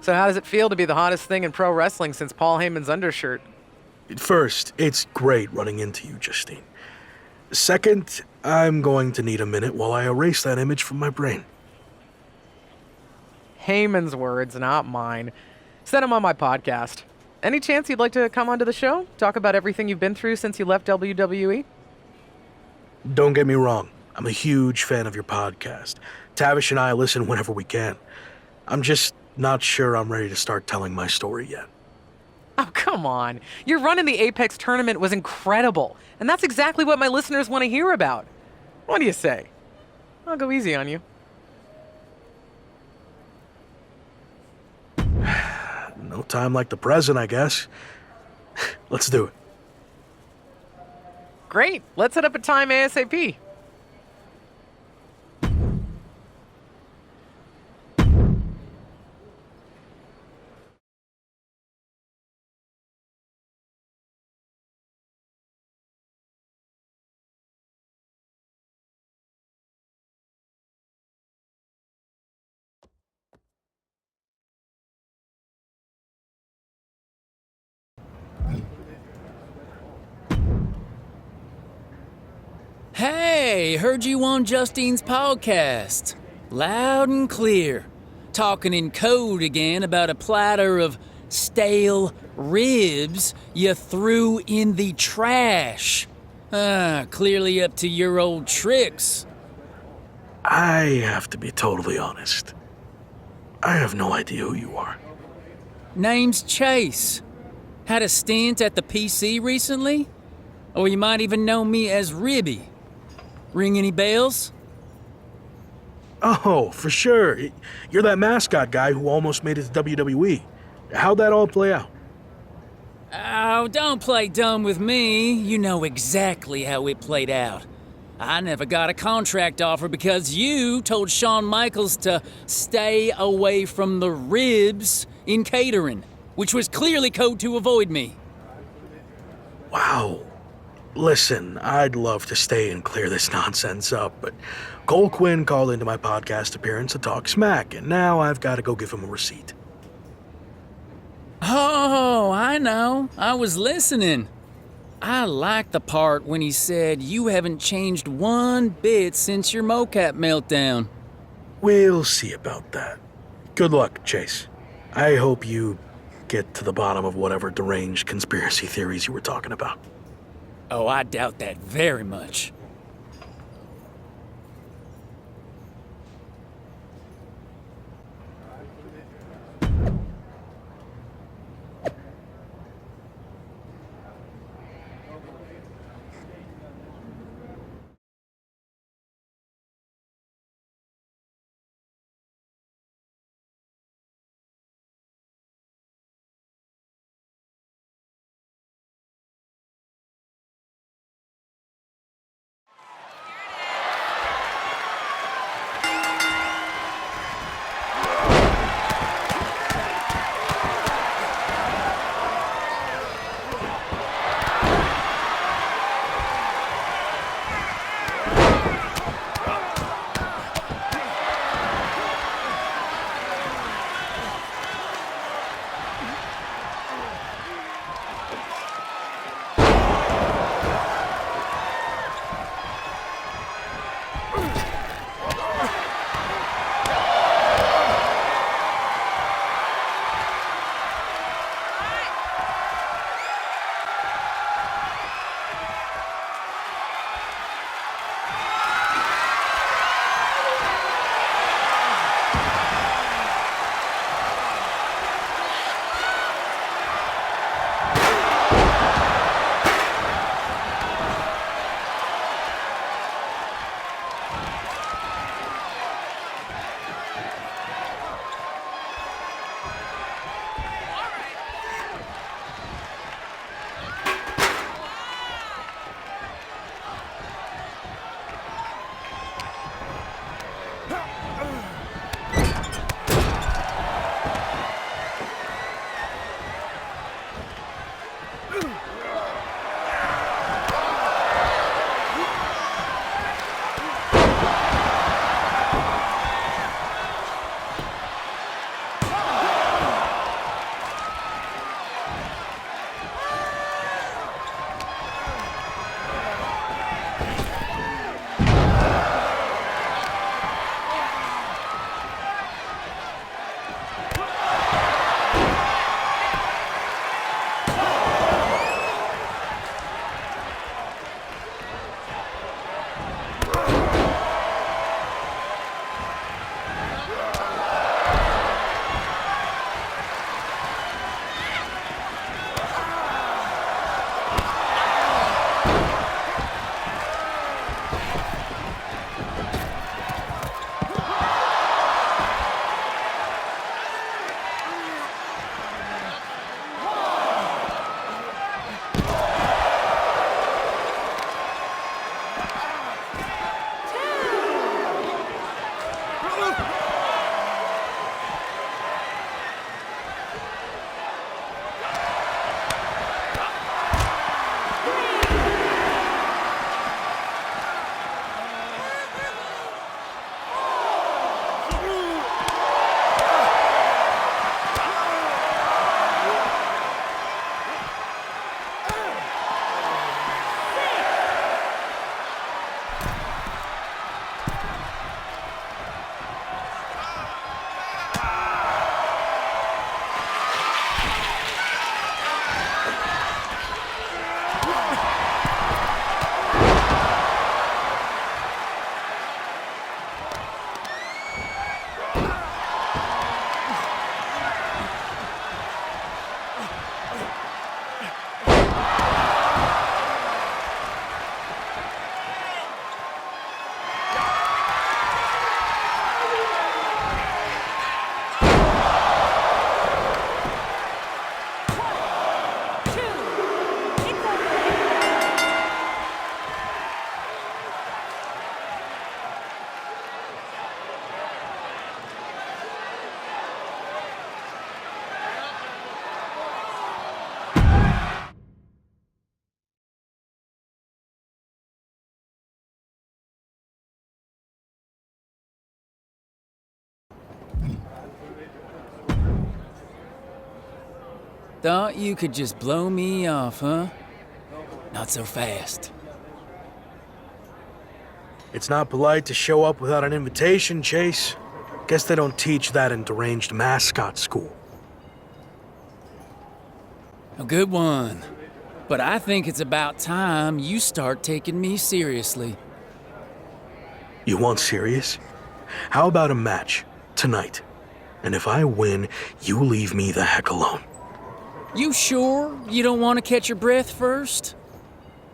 So how does it feel to be the hottest thing in pro wrestling since Paul Heyman's undershirt? First, it's great running into you, Justine. Second, I'm going to need a minute while I erase that image from my brain. Heyman's words, not mine. Said him on my podcast. Any chance you'd like to come onto the show? Talk about everything you've been through since you left WWE? Don't get me wrong, I'm a huge fan of your podcast. Tavish and I listen whenever we can. I'm just not sure I'm ready to start telling my story yet. Oh, come on. Your run in the Apex tournament was incredible, and that's exactly what my listeners want to hear about. What do you say? I'll go easy on you. No time like the present, I guess. Let's do it. Great. Let's set up a time ASAP. Hey, heard you on Justine's podcast. Loud and clear. Talking in code again about a platter of stale ribs you threw in the trash. Clearly up to your old tricks. I have to be totally honest. I have no idea who you are. Name's Chase. Had a stint at the PC recently? Or you might even know me as Ribby. Ring any bells? Oh, for sure. You're that mascot guy who almost made it to WWE. How'd that all play out? Oh, don't play dumb with me. You know exactly how it played out. I never got a contract offer because you told Shawn Michaels to stay away from the ribs in catering, which was clearly code to avoid me. Wow. Listen, I'd love to stay and clear this nonsense up, but Cole Quinn called into my podcast appearance to talk smack, and now I've got to go give him a receipt. Oh, I know. I was listening. I liked the part when he said you haven't changed one bit since your mocap meltdown. We'll see about that. Good luck, Chase. I hope you get to the bottom of whatever deranged conspiracy theories you were talking about. Oh, I doubt that very much. Thought you could just blow me off, huh? Not so fast. It's not polite to show up without an invitation, Chase. Guess they don't teach that in deranged mascot school. A good one. But I think it's about time you start taking me seriously. You want serious? How about a match tonight? And if I win, you leave me the heck alone. You sure you don't want to catch your breath first?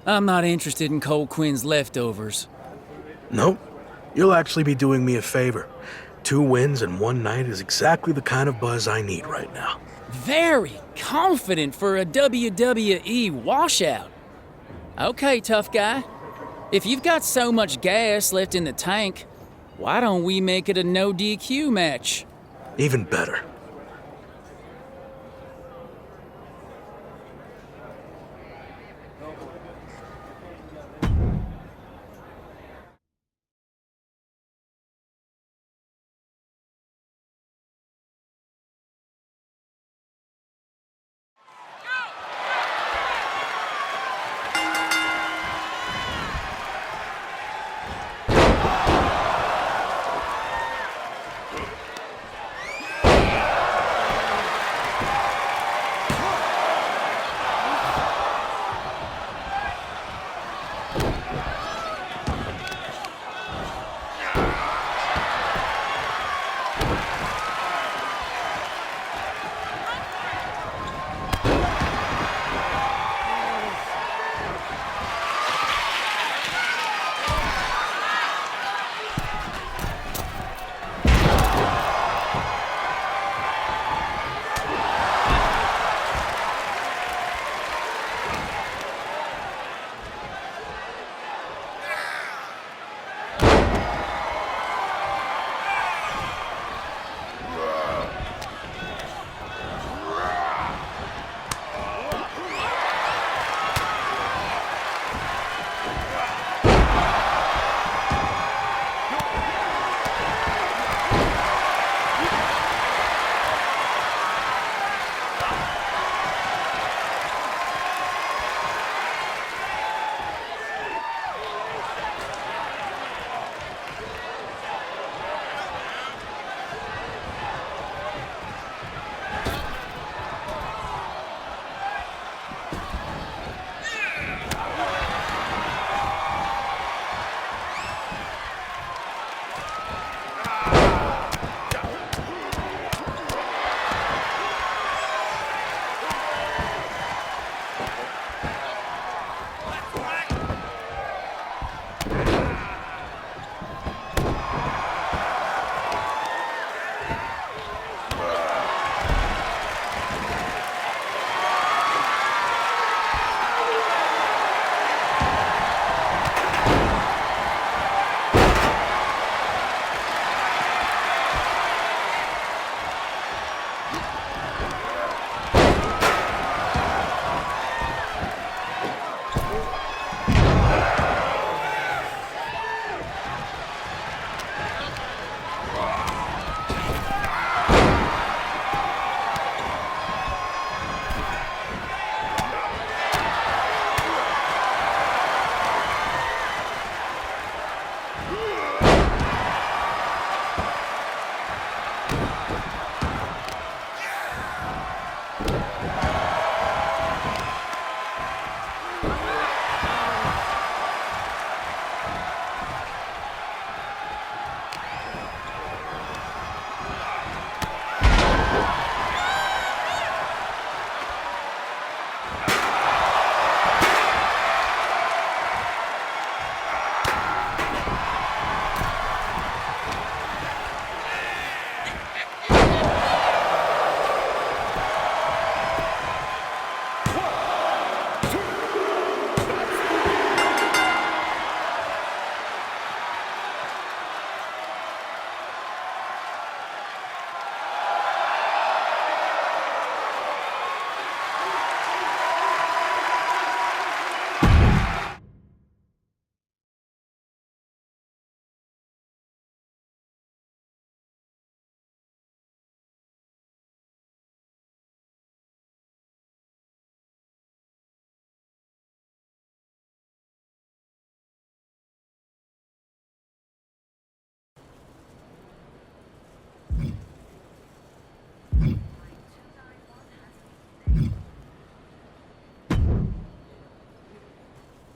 I'm not interested in Cole Quinn's leftovers. Nope. You'll actually be doing me a favor. 2 wins in one night is exactly the kind of buzz I need right now. Very confident for a WWE washout. Okay, tough guy. If you've got so much gas left in the tank, why don't we make it a no DQ match? Even better.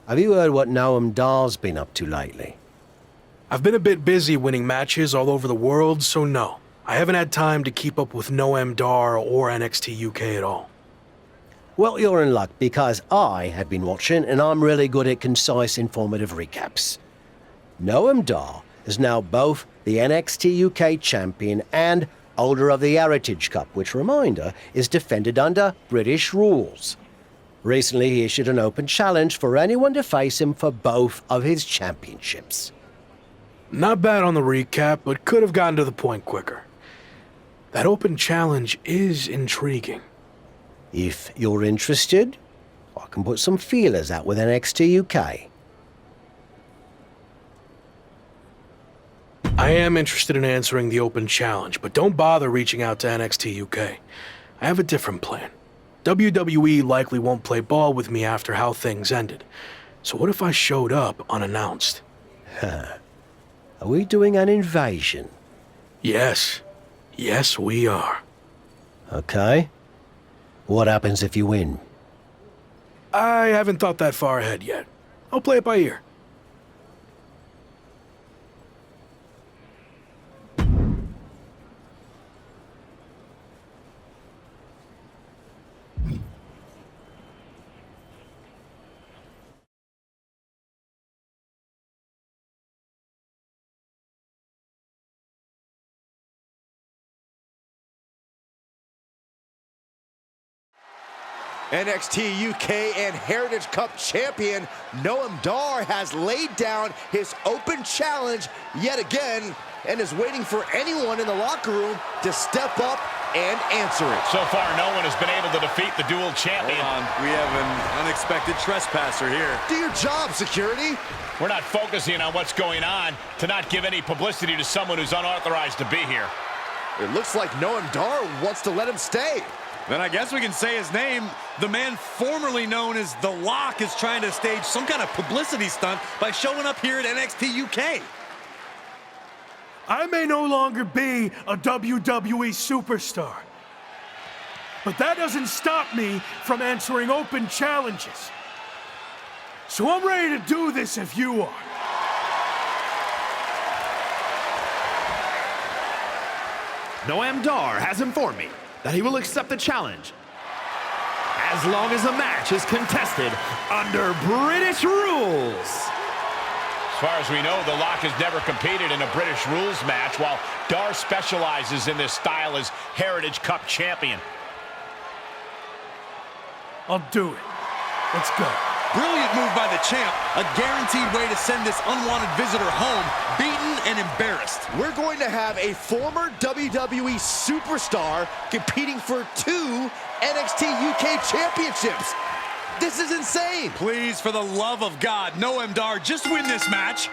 Have you heard what Noam Dar's been up to lately? I've been a bit busy winning matches all over the world, so no. I haven't had time to keep up with Noam Dar or NXT UK at all. Well, you're in luck because I have been watching and I'm really good at concise, informative recaps. Noam Dar is now both the NXT UK champion and holder of the Heritage Cup, which, reminder, is defended under British rules. Recently, he issued an open challenge for anyone to face him for both of his championships. Not bad on the recap, but could have gotten to the point quicker. That open challenge is intriguing. If you're interested, I can put some feelers out with NXT UK. I am interested in answering the open challenge, but don't bother reaching out to NXT UK. I have a different plan. WWE likely won't play ball with me after how things ended. So what if I showed up unannounced? Are we doing an invasion? Yes. Yes, we are. Okay. What happens if you win? I haven't thought that far ahead yet. I'll play it by ear. NXT UK and Heritage Cup champion Noam Dar has laid down his open challenge yet again and is waiting for anyone in the locker room to step up and answer it. So far, no one has been able to defeat the dual champion. Hold on, we have an unexpected trespasser here. Do your job, security. We're not focusing on what's going on to not give any publicity to someone who's unauthorized to be here. It looks like Noam Dar wants to let him stay. Then I guess we can say his name. The man formerly known as The Lock is trying to stage some kind of publicity stunt by showing up here at NXT UK. I may no longer be a WWE superstar, but that doesn't stop me from answering open challenges. So I'm ready to do this if you are. Noam Dar has informed me that he will accept the challenge as long as the match is contested under British rules. As far as we know, The Lock has never competed in a British rules match, while Dar specializes in this style as Heritage Cup champion. I'll do it. Let's go. Brilliant move by the champ. A guaranteed way to send this unwanted visitor home, beaten and embarrassed. We're going to have a former WWE superstar competing for 2 NXT UK championships. This is insane. Please, for the love of God, Noam Dar, just win this match.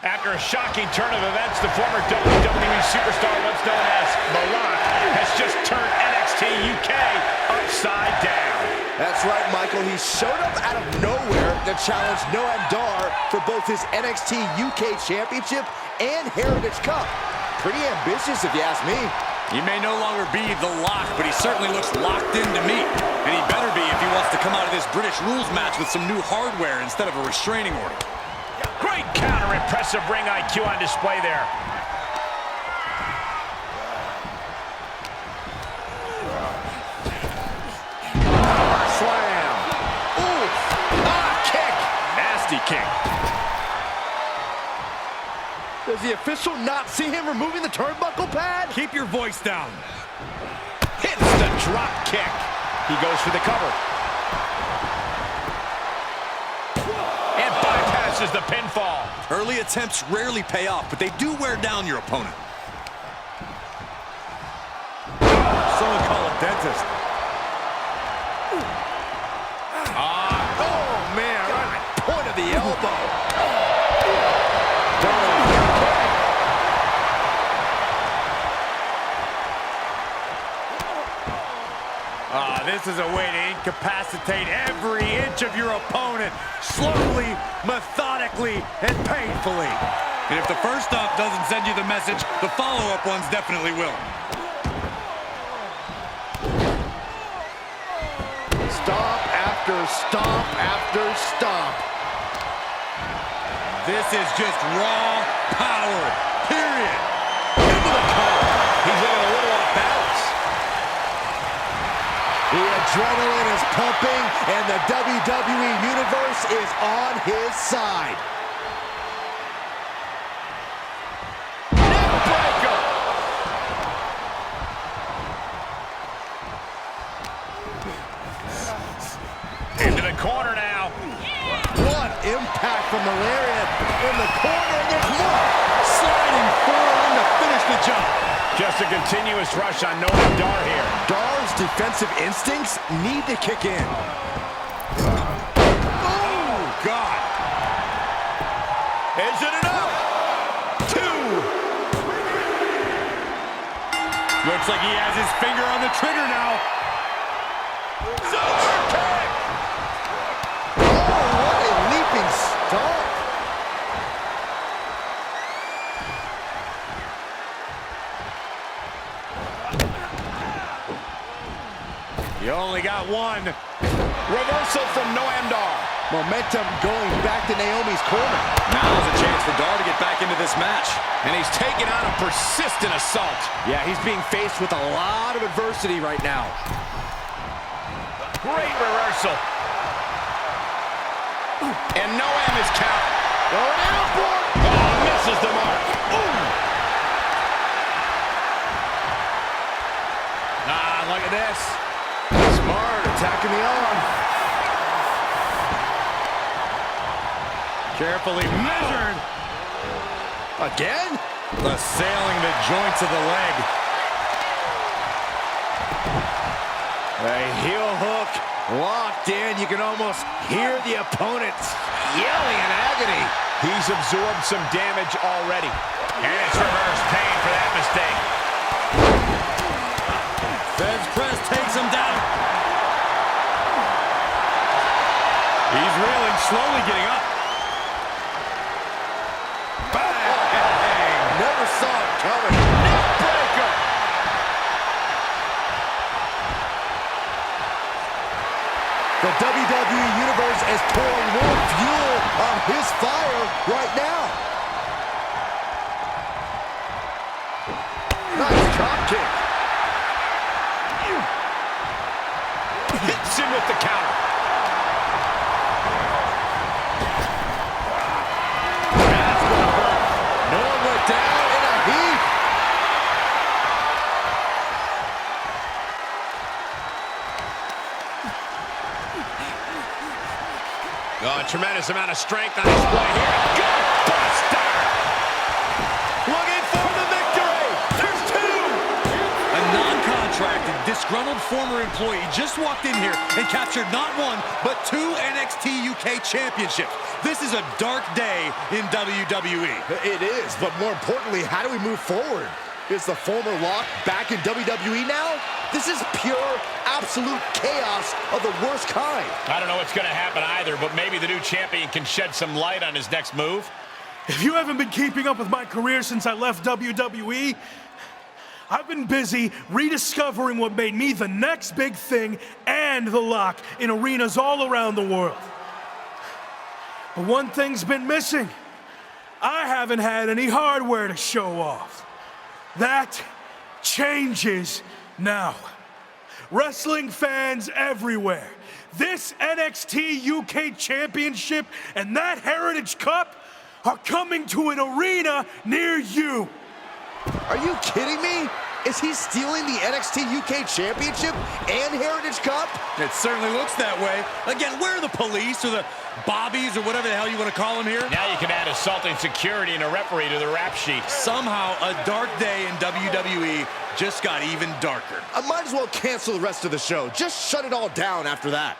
After a shocking turn of events, the former WWE superstar, once known as The Lock, has just turned NXT UK upside down. That's right, Michael. He showed up out of nowhere to challenge Noam Dar for both his NXT UK Championship and Heritage Cup. Pretty ambitious, if you ask me. He may no longer be The Lock, but he certainly looks locked in to me. And he better be if he wants to come out of this British rules match with some new hardware instead of a restraining order. Great counter, impressive ring IQ on display there. Slam. Ooh. Kick. Nasty kick. Does the official not see him removing the turnbuckle pad? Keep your voice down. Hits the drop kick. He goes for the cover. And bypasses the pinfall. Early attempts rarely pay off, but they do wear down your opponent. Someone call a dentist. Oh, man, right at the point of the elbow. This is a way to incapacitate every inch of your opponent, slowly, methodically, and painfully. And if the first stop doesn't send you the message, the follow-up ones definitely will. Stop after after stomp after stomp. This is just raw power, period. Into the cover. He's looking a little off balance. The adrenaline is pumping, and the WWE Universe is on his side. Into the corner now. What impact from the lariat in the corner. There's more. Sliding forearm to finish the job. Just a continuous rush on Noam Dar here. Dar's defensive instincts need to kick in. Oh, God. Is it enough? 2. Looks like he has his finger on the trigger now. Super kick! Oh, what a leaping stomp. You only got one. Reversal from Noam Dar. Momentum going back to Naomi's corner. Now's a chance for Dar to get back into this match. And he's taking on a persistent assault. Yeah, he's being faced with a lot of adversity right now. Great reversal. And Noam is countered. Oh, misses the mark. Ooh. Look at this. Smart, attacking the arm. Carefully measured. Again? Assailing the joints of the leg. A heel hook locked in. You can almost hear the opponent yelling in agony. He's absorbed some damage already. And it's reverse pain for that mistake. Feds press takes him down. He's reeling, slowly getting up. Bang! Never saw it coming. Neck breaker! The WWE Universe is pouring more fuel on his fire right now. Nice drop kick. Hits him with the counter. That's gonna hurt. Noam went down in a heap. Oh, a tremendous amount of strength on display here. Gut buster! Looking for the victory! There's 2! A non-contracted, disgruntled former employee just walked in here and captured not one, but 2 NXT UK championships. This is a dark day in WWE. It is, but more importantly, how do we move forward? Is the former Lock back in WWE now? This is pure, absolute chaos of the worst kind. I don't know what's going to happen either, but maybe the new champion can shed some light on his next move. If you haven't been keeping up with my career since I left WWE, I've been busy rediscovering what made me the next big thing and the Lock in arenas all around the world. But one thing's been missing. I haven't had any hardware to show off. That changes now. Wrestling fans everywhere, this NXT UK Championship and that Heritage Cup are coming to an arena near you. Are you kidding me? Is he stealing the NXT UK Championship and Heritage Cup? It certainly looks that way. Again, where are the police or the bobbies or whatever the hell you want to call them here? Now you can add assaulting security and a referee to the rap sheet. Somehow, a dark day in WWE just got even darker. I might as well cancel the rest of the show. Just shut it all down after that.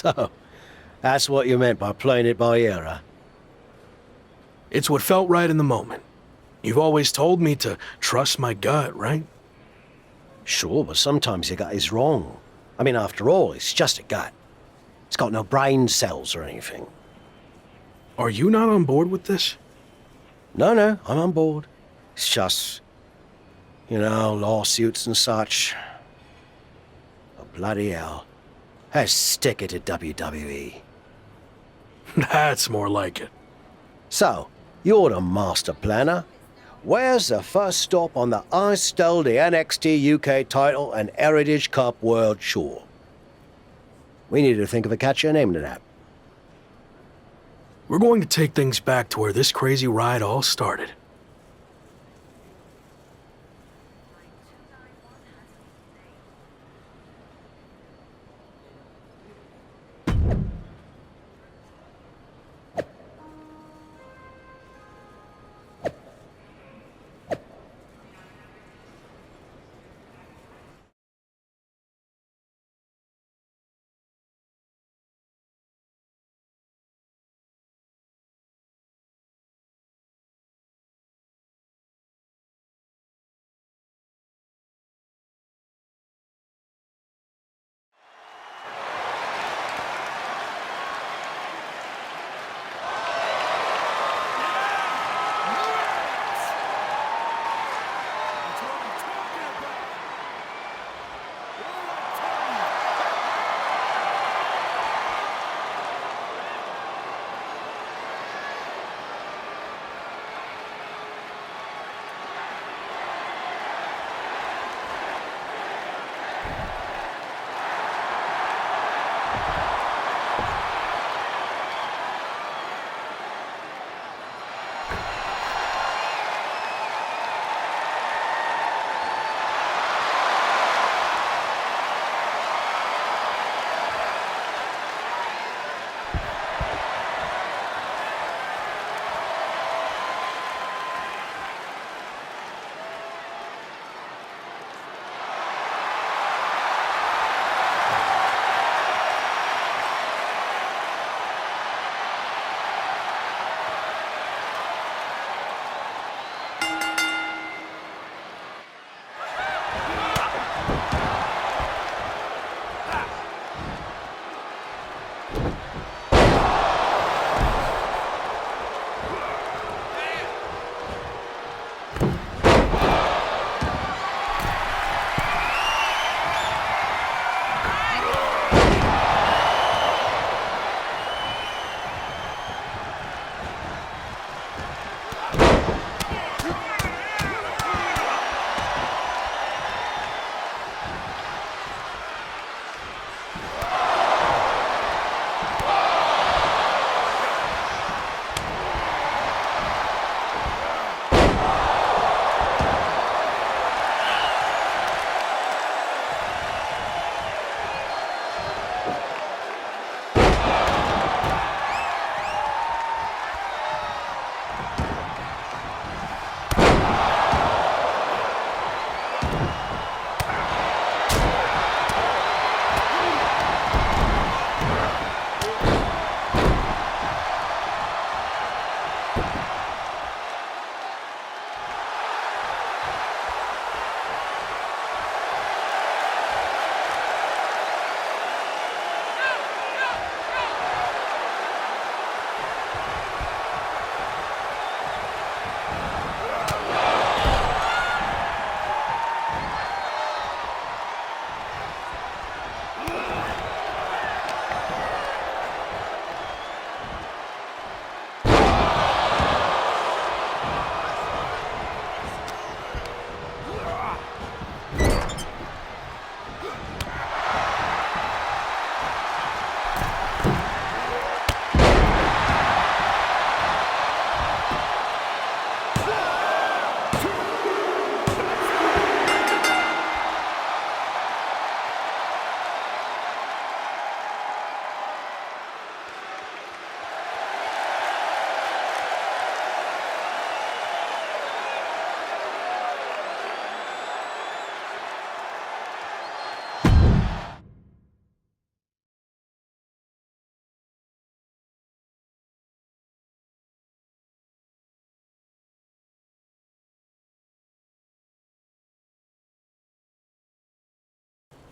So, that's what you meant by playing it by ear, huh? It's what felt right in the moment. You've always told me to trust my gut, right? Sure, but sometimes your gut is wrong. I mean, after all, it's just a gut. It's got no brain cells or anything. Are you not on board with this? No, I'm on board. It's just, lawsuits and such. Oh, bloody hell. Let's stick it to WWE. That's more like it. So, you're the master planner. Where's the first stop on the I stole the NXT UK title and Heritage Cup World Tour? We need to think of a catchier name to that. We're going to take things back to where this crazy ride all started.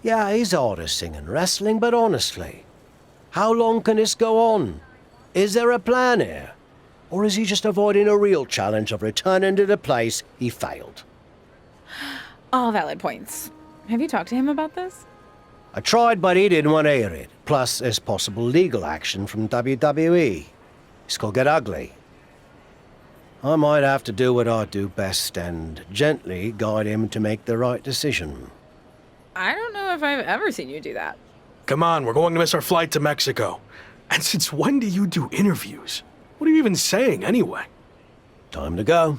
Yeah, he's hardest singing wrestling, but honestly, how long can this go on? Is there a plan here? Or is he just avoiding a real challenge of returning to the place he failed? All valid points. Have you talked to him about this? I tried, but he didn't want to hear it. Plus, there's possible legal action from WWE. This could get ugly. I might have to do what I do best and gently guide him to make the right decision. I don't know if I've ever seen you do that. Come on, we're going to miss our flight to Mexico. And since when do you do interviews? What are you even saying, anyway? Time to go.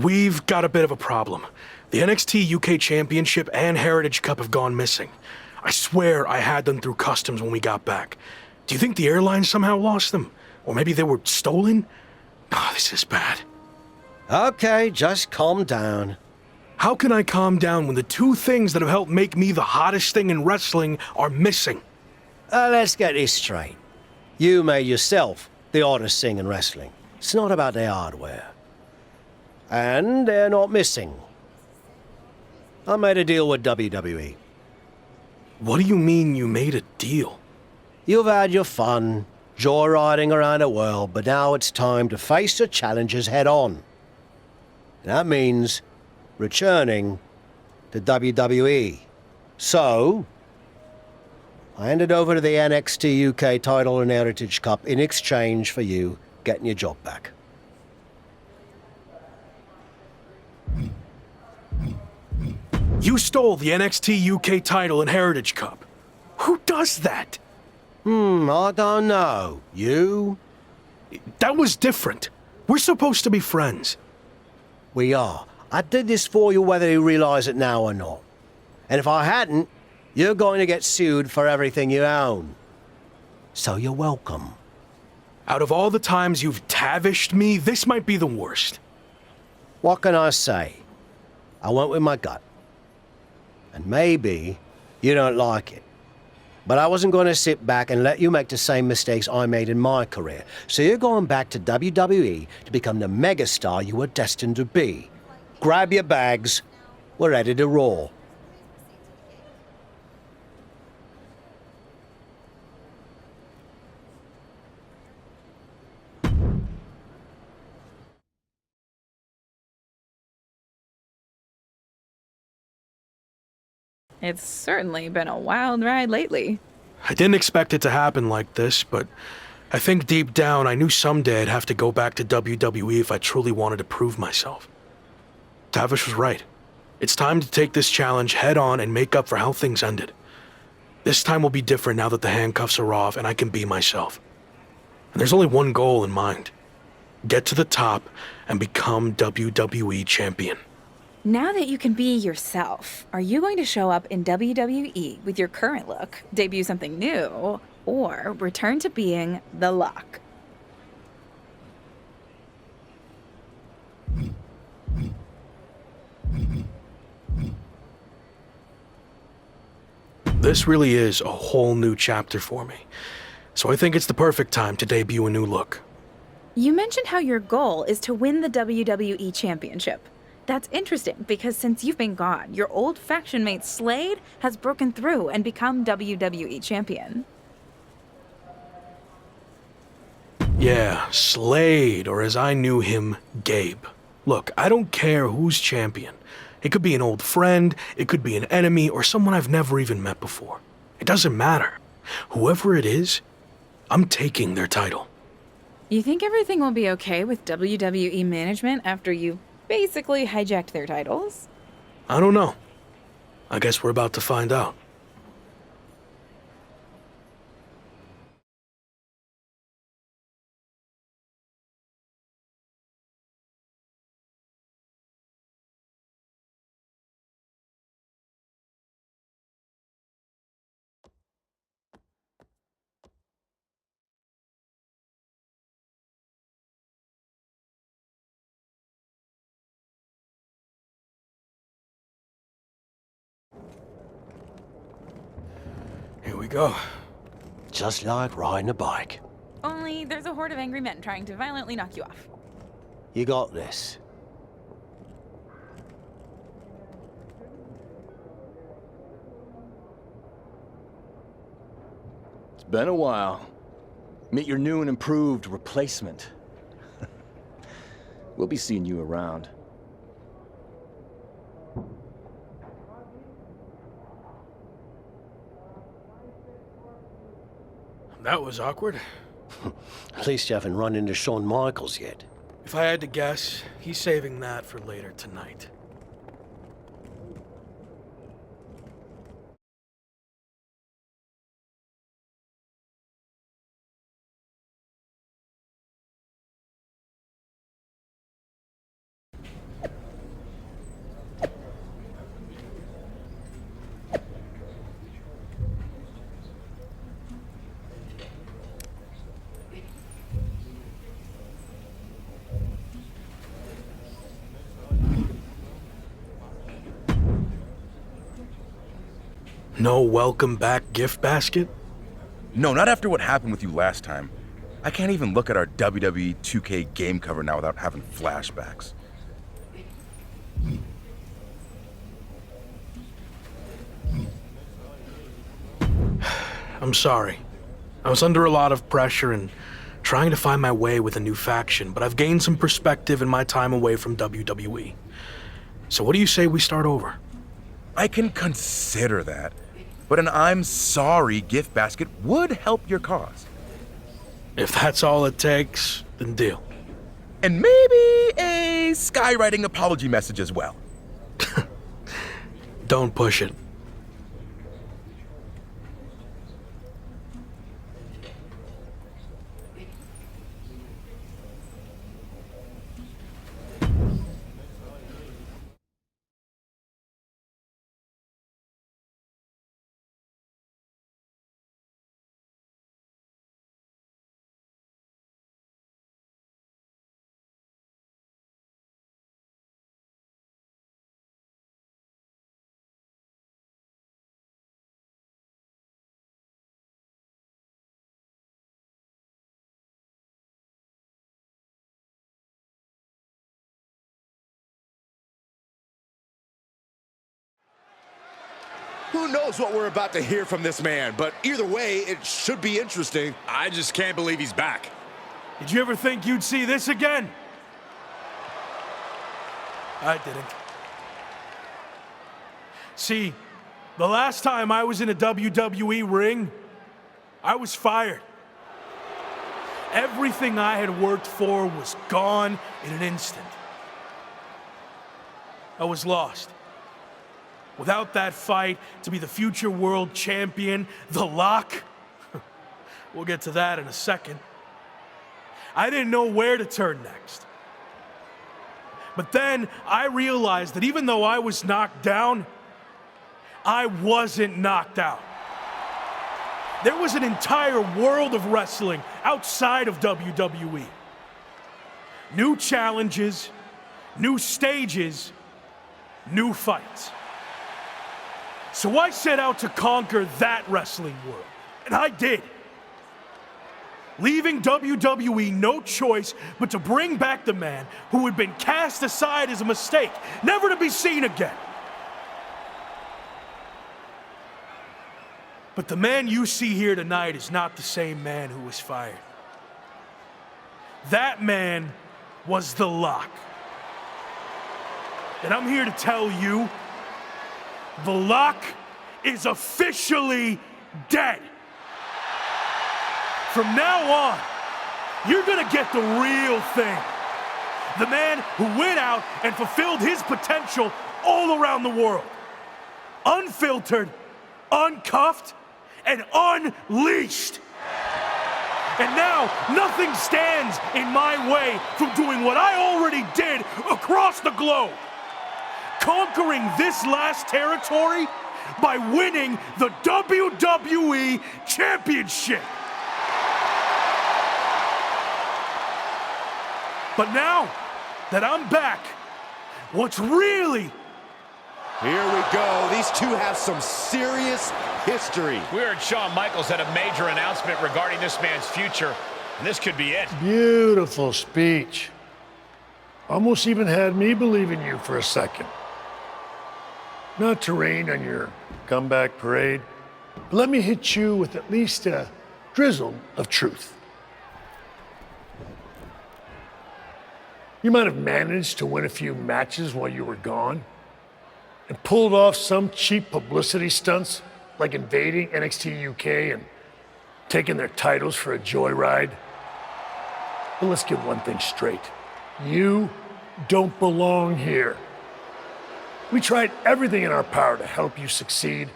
We've got a bit of a problem. The NXT UK Championship and Heritage Cup have gone missing. I swear I had them through customs when we got back. Do you think the airline somehow lost them? Or maybe they were stolen? Oh, this is bad. Okay, just calm down. How can I calm down when the two things that have helped make me the hottest thing in wrestling are missing? Let's get this straight. You made yourself the hottest thing in wrestling. It's not about their hardware. And they're not missing. I made a deal with WWE. What do you mean you made a deal? You've had your fun, joyriding around the world, but now it's time to face the challenges head on. That means returning to WWE. So, I handed over to the NXT UK title and Heritage Cup in exchange for you getting your job back. You stole the NXT UK title and Heritage Cup. Who does that? I don't know. You? That was different. We're supposed to be friends. We are. I did this for you whether you realize it now or not. And if I hadn't, you're going to get sued for everything you own. So you're welcome. Out of all the times you've tavished me, this might be the worst. What can I say? I went with my gut. And maybe you don't like it. But I wasn't going to sit back and let you make the same mistakes I made in my career. So you're going back to WWE to become the megastar you were destined to be. Grab your bags. We're ready to roll. It's certainly been a wild ride lately. I didn't expect it to happen like this, but I think deep down I knew someday I'd have to go back to WWE if I truly wanted to prove myself. Tavish was right. It's time to take this challenge head on and make up for how things ended. This time will be different now that the handcuffs are off and I can be myself. And there's only one goal in mind. Get to the top and become WWE champion. Now that you can be yourself, are you going to show up in WWE with your current look, debut something new, or return to being the Lock? This really is a whole new chapter for me. So I think it's the perfect time to debut a new look. You mentioned how your goal is to win the WWE Championship. That's interesting because since you've been gone, your old faction mate Slade has broken through and become WWE Champion. Yeah, Slade, or as I knew him, Gabe. Look, I don't care who's champion. It could be an old friend, it could be an enemy, or someone I've never even met before. It doesn't matter. Whoever it is, I'm taking their title. You think everything will be okay with WWE management after you basically hijacked their titles? I don't know. I guess we're about to find out. Here we go. Just like riding a bike. Only there's a horde of angry men trying to violently knock you off. You got this. It's been a while. Meet your new and improved replacement. We'll be seeing you around. That was awkward. At least you haven't run into Shawn Michaels yet. If I had to guess, he's saving that for later tonight. No welcome back gift basket? No, not after what happened with you last time. I can't even look at our WWE 2K game cover now without having flashbacks. I'm sorry. I was under a lot of pressure and trying to find my way with a new faction, but I've gained some perspective in my time away from WWE. So what do you say we start over? I can consider that, but an I'm sorry gift basket would help your cause. If that's all it takes, then deal. And maybe a skywriting apology message as well. Don't push it. Who knows what we're about to hear from this man, but either way, it should be interesting. I just can't believe he's back. Did you ever think you'd see this again? I didn't. See, the last time I was in a WWE ring, I was fired. Everything I had worked for was gone in an instant. I was lost. Without that fight to be the future world champion, The Lock, we'll get to that in a second. I didn't know where to turn next. But then I realized that even though I was knocked down, I wasn't knocked out. There was an entire world of wrestling outside of WWE. New challenges, new stages, new fights. So I set out to conquer that wrestling world, and I did. Leaving WWE no choice but to bring back the man who had been cast aside as a mistake, never to be seen again. But the man you see here tonight is not the same man who was fired. That man was The Lock. And I'm here to tell you, The Lock is officially dead. From now on, you're gonna get the real thing. The man who went out and fulfilled his potential all around the world. Unfiltered, uncuffed, and unleashed. And now, nothing stands in my way from doing what I already did across the globe. Conquering this last territory by winning the WWE Championship. But now that I'm back, what's really... Here we go. These two have some serious history. We heard Shawn Michaels had a major announcement regarding this man's future, and this could be it. Beautiful speech. Almost even had me believe in you for a second. Not to rain on your comeback parade, but let me hit you with at least a drizzle of truth. You might have managed to win a few matches while you were gone and pulled off some cheap publicity stunts like invading NXT UK and taking their titles for a joyride. But let's get one thing straight. You don't belong here. We tried everything in our power to help you succeed,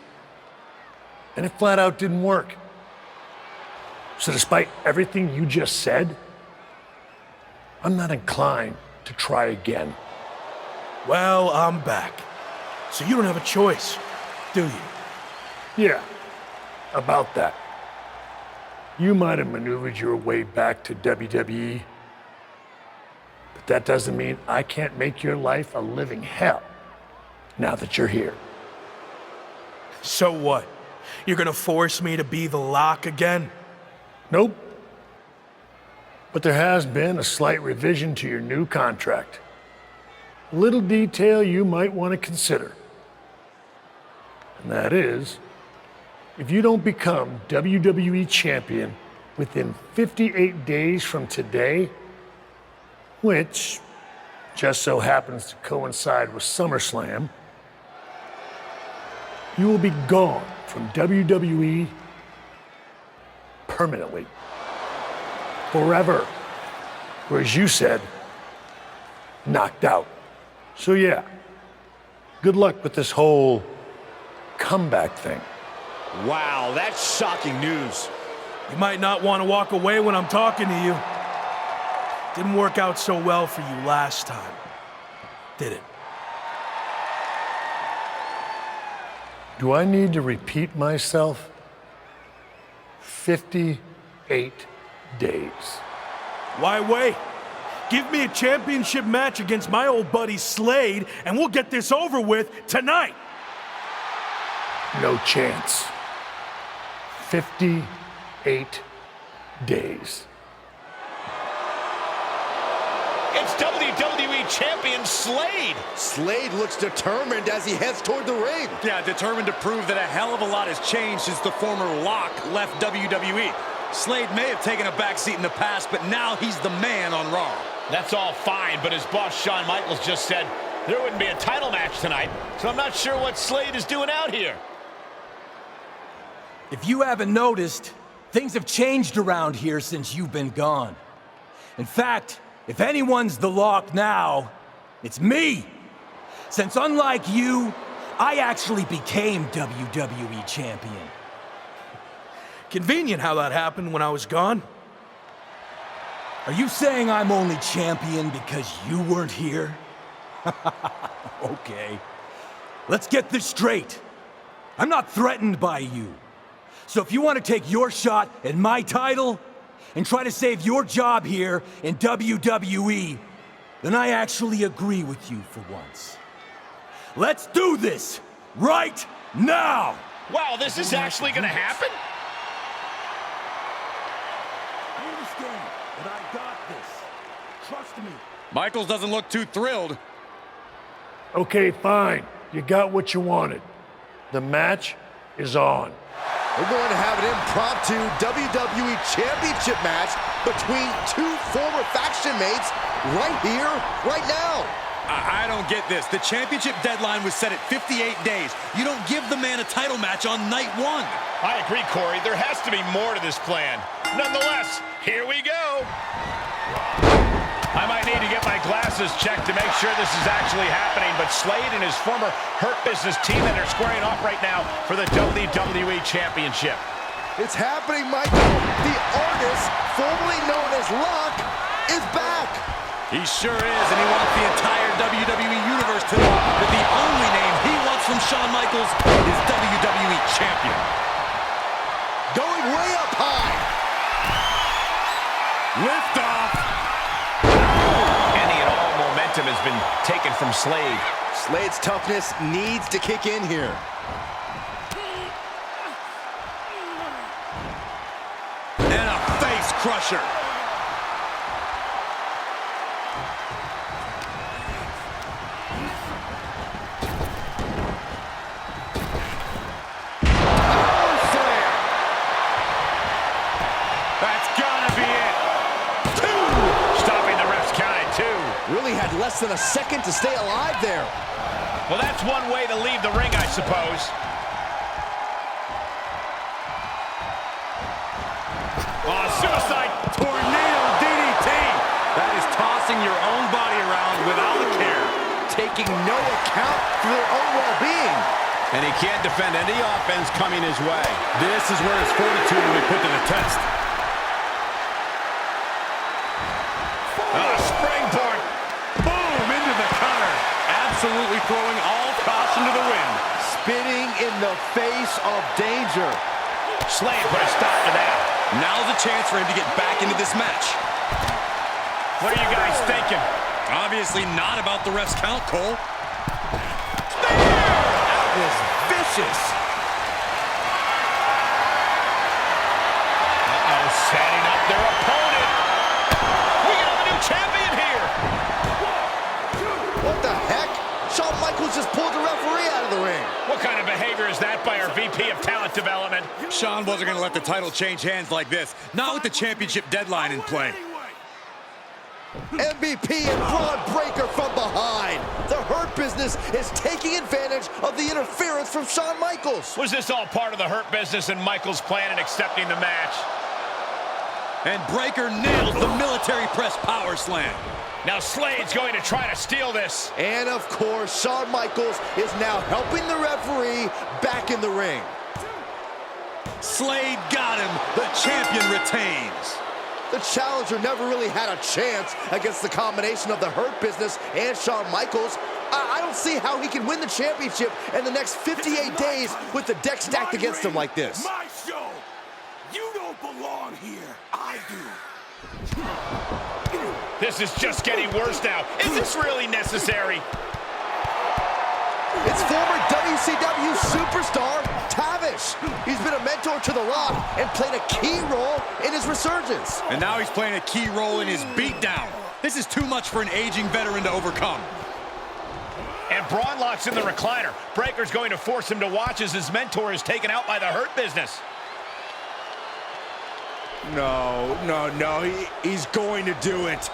and it flat out didn't work. So despite everything you just said, I'm not inclined to try again. Well, I'm back. So you don't have a choice, do you? Yeah, about that. You might have maneuvered your way back to WWE, but that doesn't mean I can't make your life a living hell now that you're here. So what? You're gonna force me to be the lock again? Nope. But there has been a slight revision to your new contract. A little detail you might want to consider. And that is, if you don't become WWE Champion within 58 days from today, which just so happens to coincide with SummerSlam, you will be gone from WWE permanently. Forever. Or as you said, knocked out. So yeah, good luck with this whole comeback thing. Wow, that's shocking news. You might not want to walk away when I'm talking to you. Didn't work out so well for you last time, did it? Do I need to repeat myself? 58 days. Why wait? Give me a championship match against my old buddy Slade, and we'll get this over with tonight. No chance. 58 days. It's WWE Champion Slade. Slade looks determined as he heads toward the ring. Yeah, determined to prove that a hell of a lot has changed since the former Lock left WWE. Slade may have taken a backseat in the past, but now he's the man on Raw. That's all fine, but as boss Shawn Michaels just said, there wouldn't be a title match tonight, so I'm not sure what Slade is doing out here. If you haven't noticed, things have changed around here since you've been gone. In fact, if anyone's the Lock now, it's me. Since unlike you, I actually became WWE Champion. Convenient how that happened when I was gone. Are you saying I'm only champion because you weren't here? Okay. Let's get this straight. I'm not threatened by you. So if you want to take your shot at my title and try to save your job here in WWE, then I actually agree with you for once. Let's do this right now! Wow, this is actually gonna happen? I understand, but I got this. Trust me. Michaels doesn't look too thrilled. Okay, fine. You got what you wanted. The match is on. We're going to have an impromptu WWE Championship match between two former faction mates right here, right now. I don't get this. The championship deadline was set at 58 days. You don't give the man a title match on night one. I agree, Corey. There has to be more to this plan. Nonetheless, here we go. I might need to get my glasses checked to make sure this is actually happening, but Slade and his former Hurt Business team that are squaring off right now for the WWE Championship. It's happening, Michael. The artist, formerly known as Lock, is back. He sure is, and he wants the entire WWE Universe to know that the only name he wants from Shawn Michaels is WWE Champion. Going way up high. Lift off. Any and all momentum has been taken from Slade. Slade's toughness needs to kick in here. And a face crusher. Really had less than a second to stay alive there. Well, that's one way to leave the ring, I suppose. Oh, suicide tornado DDT. That is tossing your own body around without a care. Taking no account for their own well-being. And he can't defend any offense coming his way. This is where his fortitude will be put to the test. Springboard. Boom, into the cutter. Absolutely throwing all caution to the wind. Spitting in the face of danger. Slade put a stop to that. Now's a chance for him to get back into this match. What are you guys thinking? Obviously not about the ref's count, Cole. That was vicious. VP of Talent Development. Sean wasn't going to let the title change hands like this. Not with the championship deadline in play. MVP and Braun Breaker from behind. The Hurt Business is taking advantage of the interference from Shawn Michaels. Was this all part of the Hurt Business and Michaels' plan in accepting the match? And Breaker nails the military press power slam. Now Slade's going to try to steal this. And of course, Shawn Michaels is now helping the referee back in the ring. Slade got him. The champion retains. The challenger never really had a chance against the combination of the Hurt Business and Shawn Michaels. I don't see how he can win the championship in the next 58 days with the deck stacked against him like this. My show. You don't belong here. I do. This is just getting worse now. Is this really necessary? It's former WCW superstar Tavish. He's been a mentor to The Rock and played a key role in his resurgence. And now he's playing a key role in his beatdown. This is too much for an aging veteran to overcome. And Braun locks in the recliner. Breaker's going to force him to watch as his mentor is taken out by the Hurt Business. No. He's going to do it.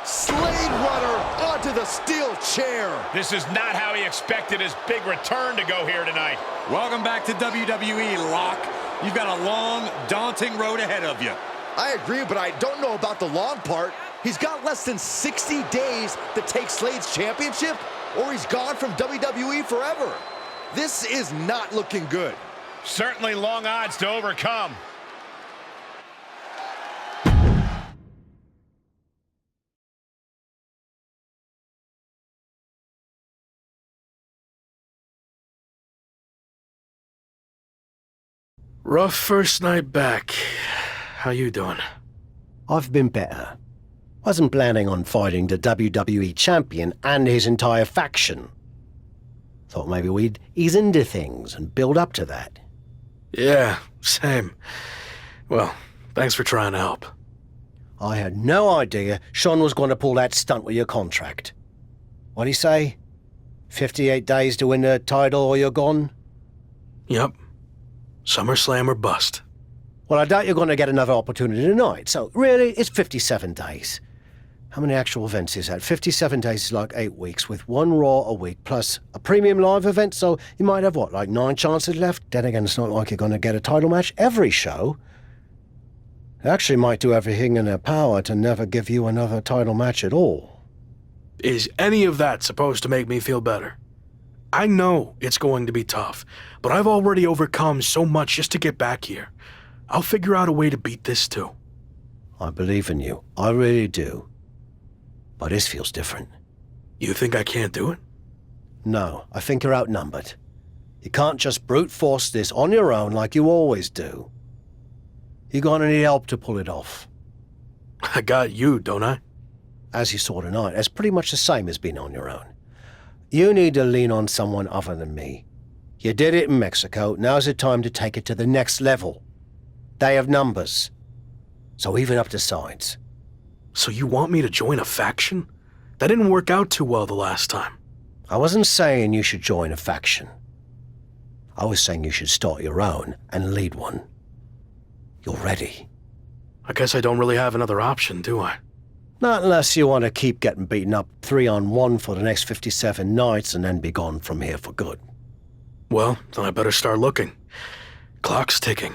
Slade Runner onto the steel chair. This is not how he expected his big return to go here tonight. Welcome back to WWE, Locke. You've got a long, daunting road ahead of you. I agree, but I don't know about the long part. He's got less than 60 days to take Slade's championship, or he's gone from WWE forever. This is not looking good. Certainly long odds to overcome. Rough first night back. How you doing? I've been better. Wasn't planning on fighting the WWE champion and his entire faction. Thought maybe we'd ease into things and build up to that. Yeah, same. Well, thanks for trying to help. I had no idea Sean was going to pull that stunt with your contract. What'd he say? 58 days to win the title or you're gone? Yep. SummerSlam or bust. Well, I doubt you're going to get another opportunity tonight, so really, it's 57 days. How many actual events is that? 57 days is like 8 weeks, with one Raw a week, plus a premium live event, so you might have, 9 chances left? Then again, it's not like you're going to get a title match every show. They actually might do everything in their power to never give you another title match at all. Is any of that supposed to make me feel better? I know it's going to be tough, but I've already overcome so much just to get back here. I'll figure out a way to beat this too. I believe in you. I really do. But this feels different. You think I can't do it? No, I think you're outnumbered. You can't just brute force this on your own like you always do. You're gonna need help to pull it off. I got you, don't I? As you saw tonight, that's pretty much the same as being on your own. You need to lean on someone other than me. You did it in Mexico, now's the time to take it to the next level. They have numbers. So even up the sides. So you want me to join a faction? That didn't work out too well the last time. I wasn't saying you should join a faction. I was saying you should start your own and lead one. You're ready. I guess I don't really have another option, do I? Not unless you want to keep getting beaten up 3-on-1 for the next 57 nights and then be gone from here for good. Well, then I better start looking. Clock's ticking.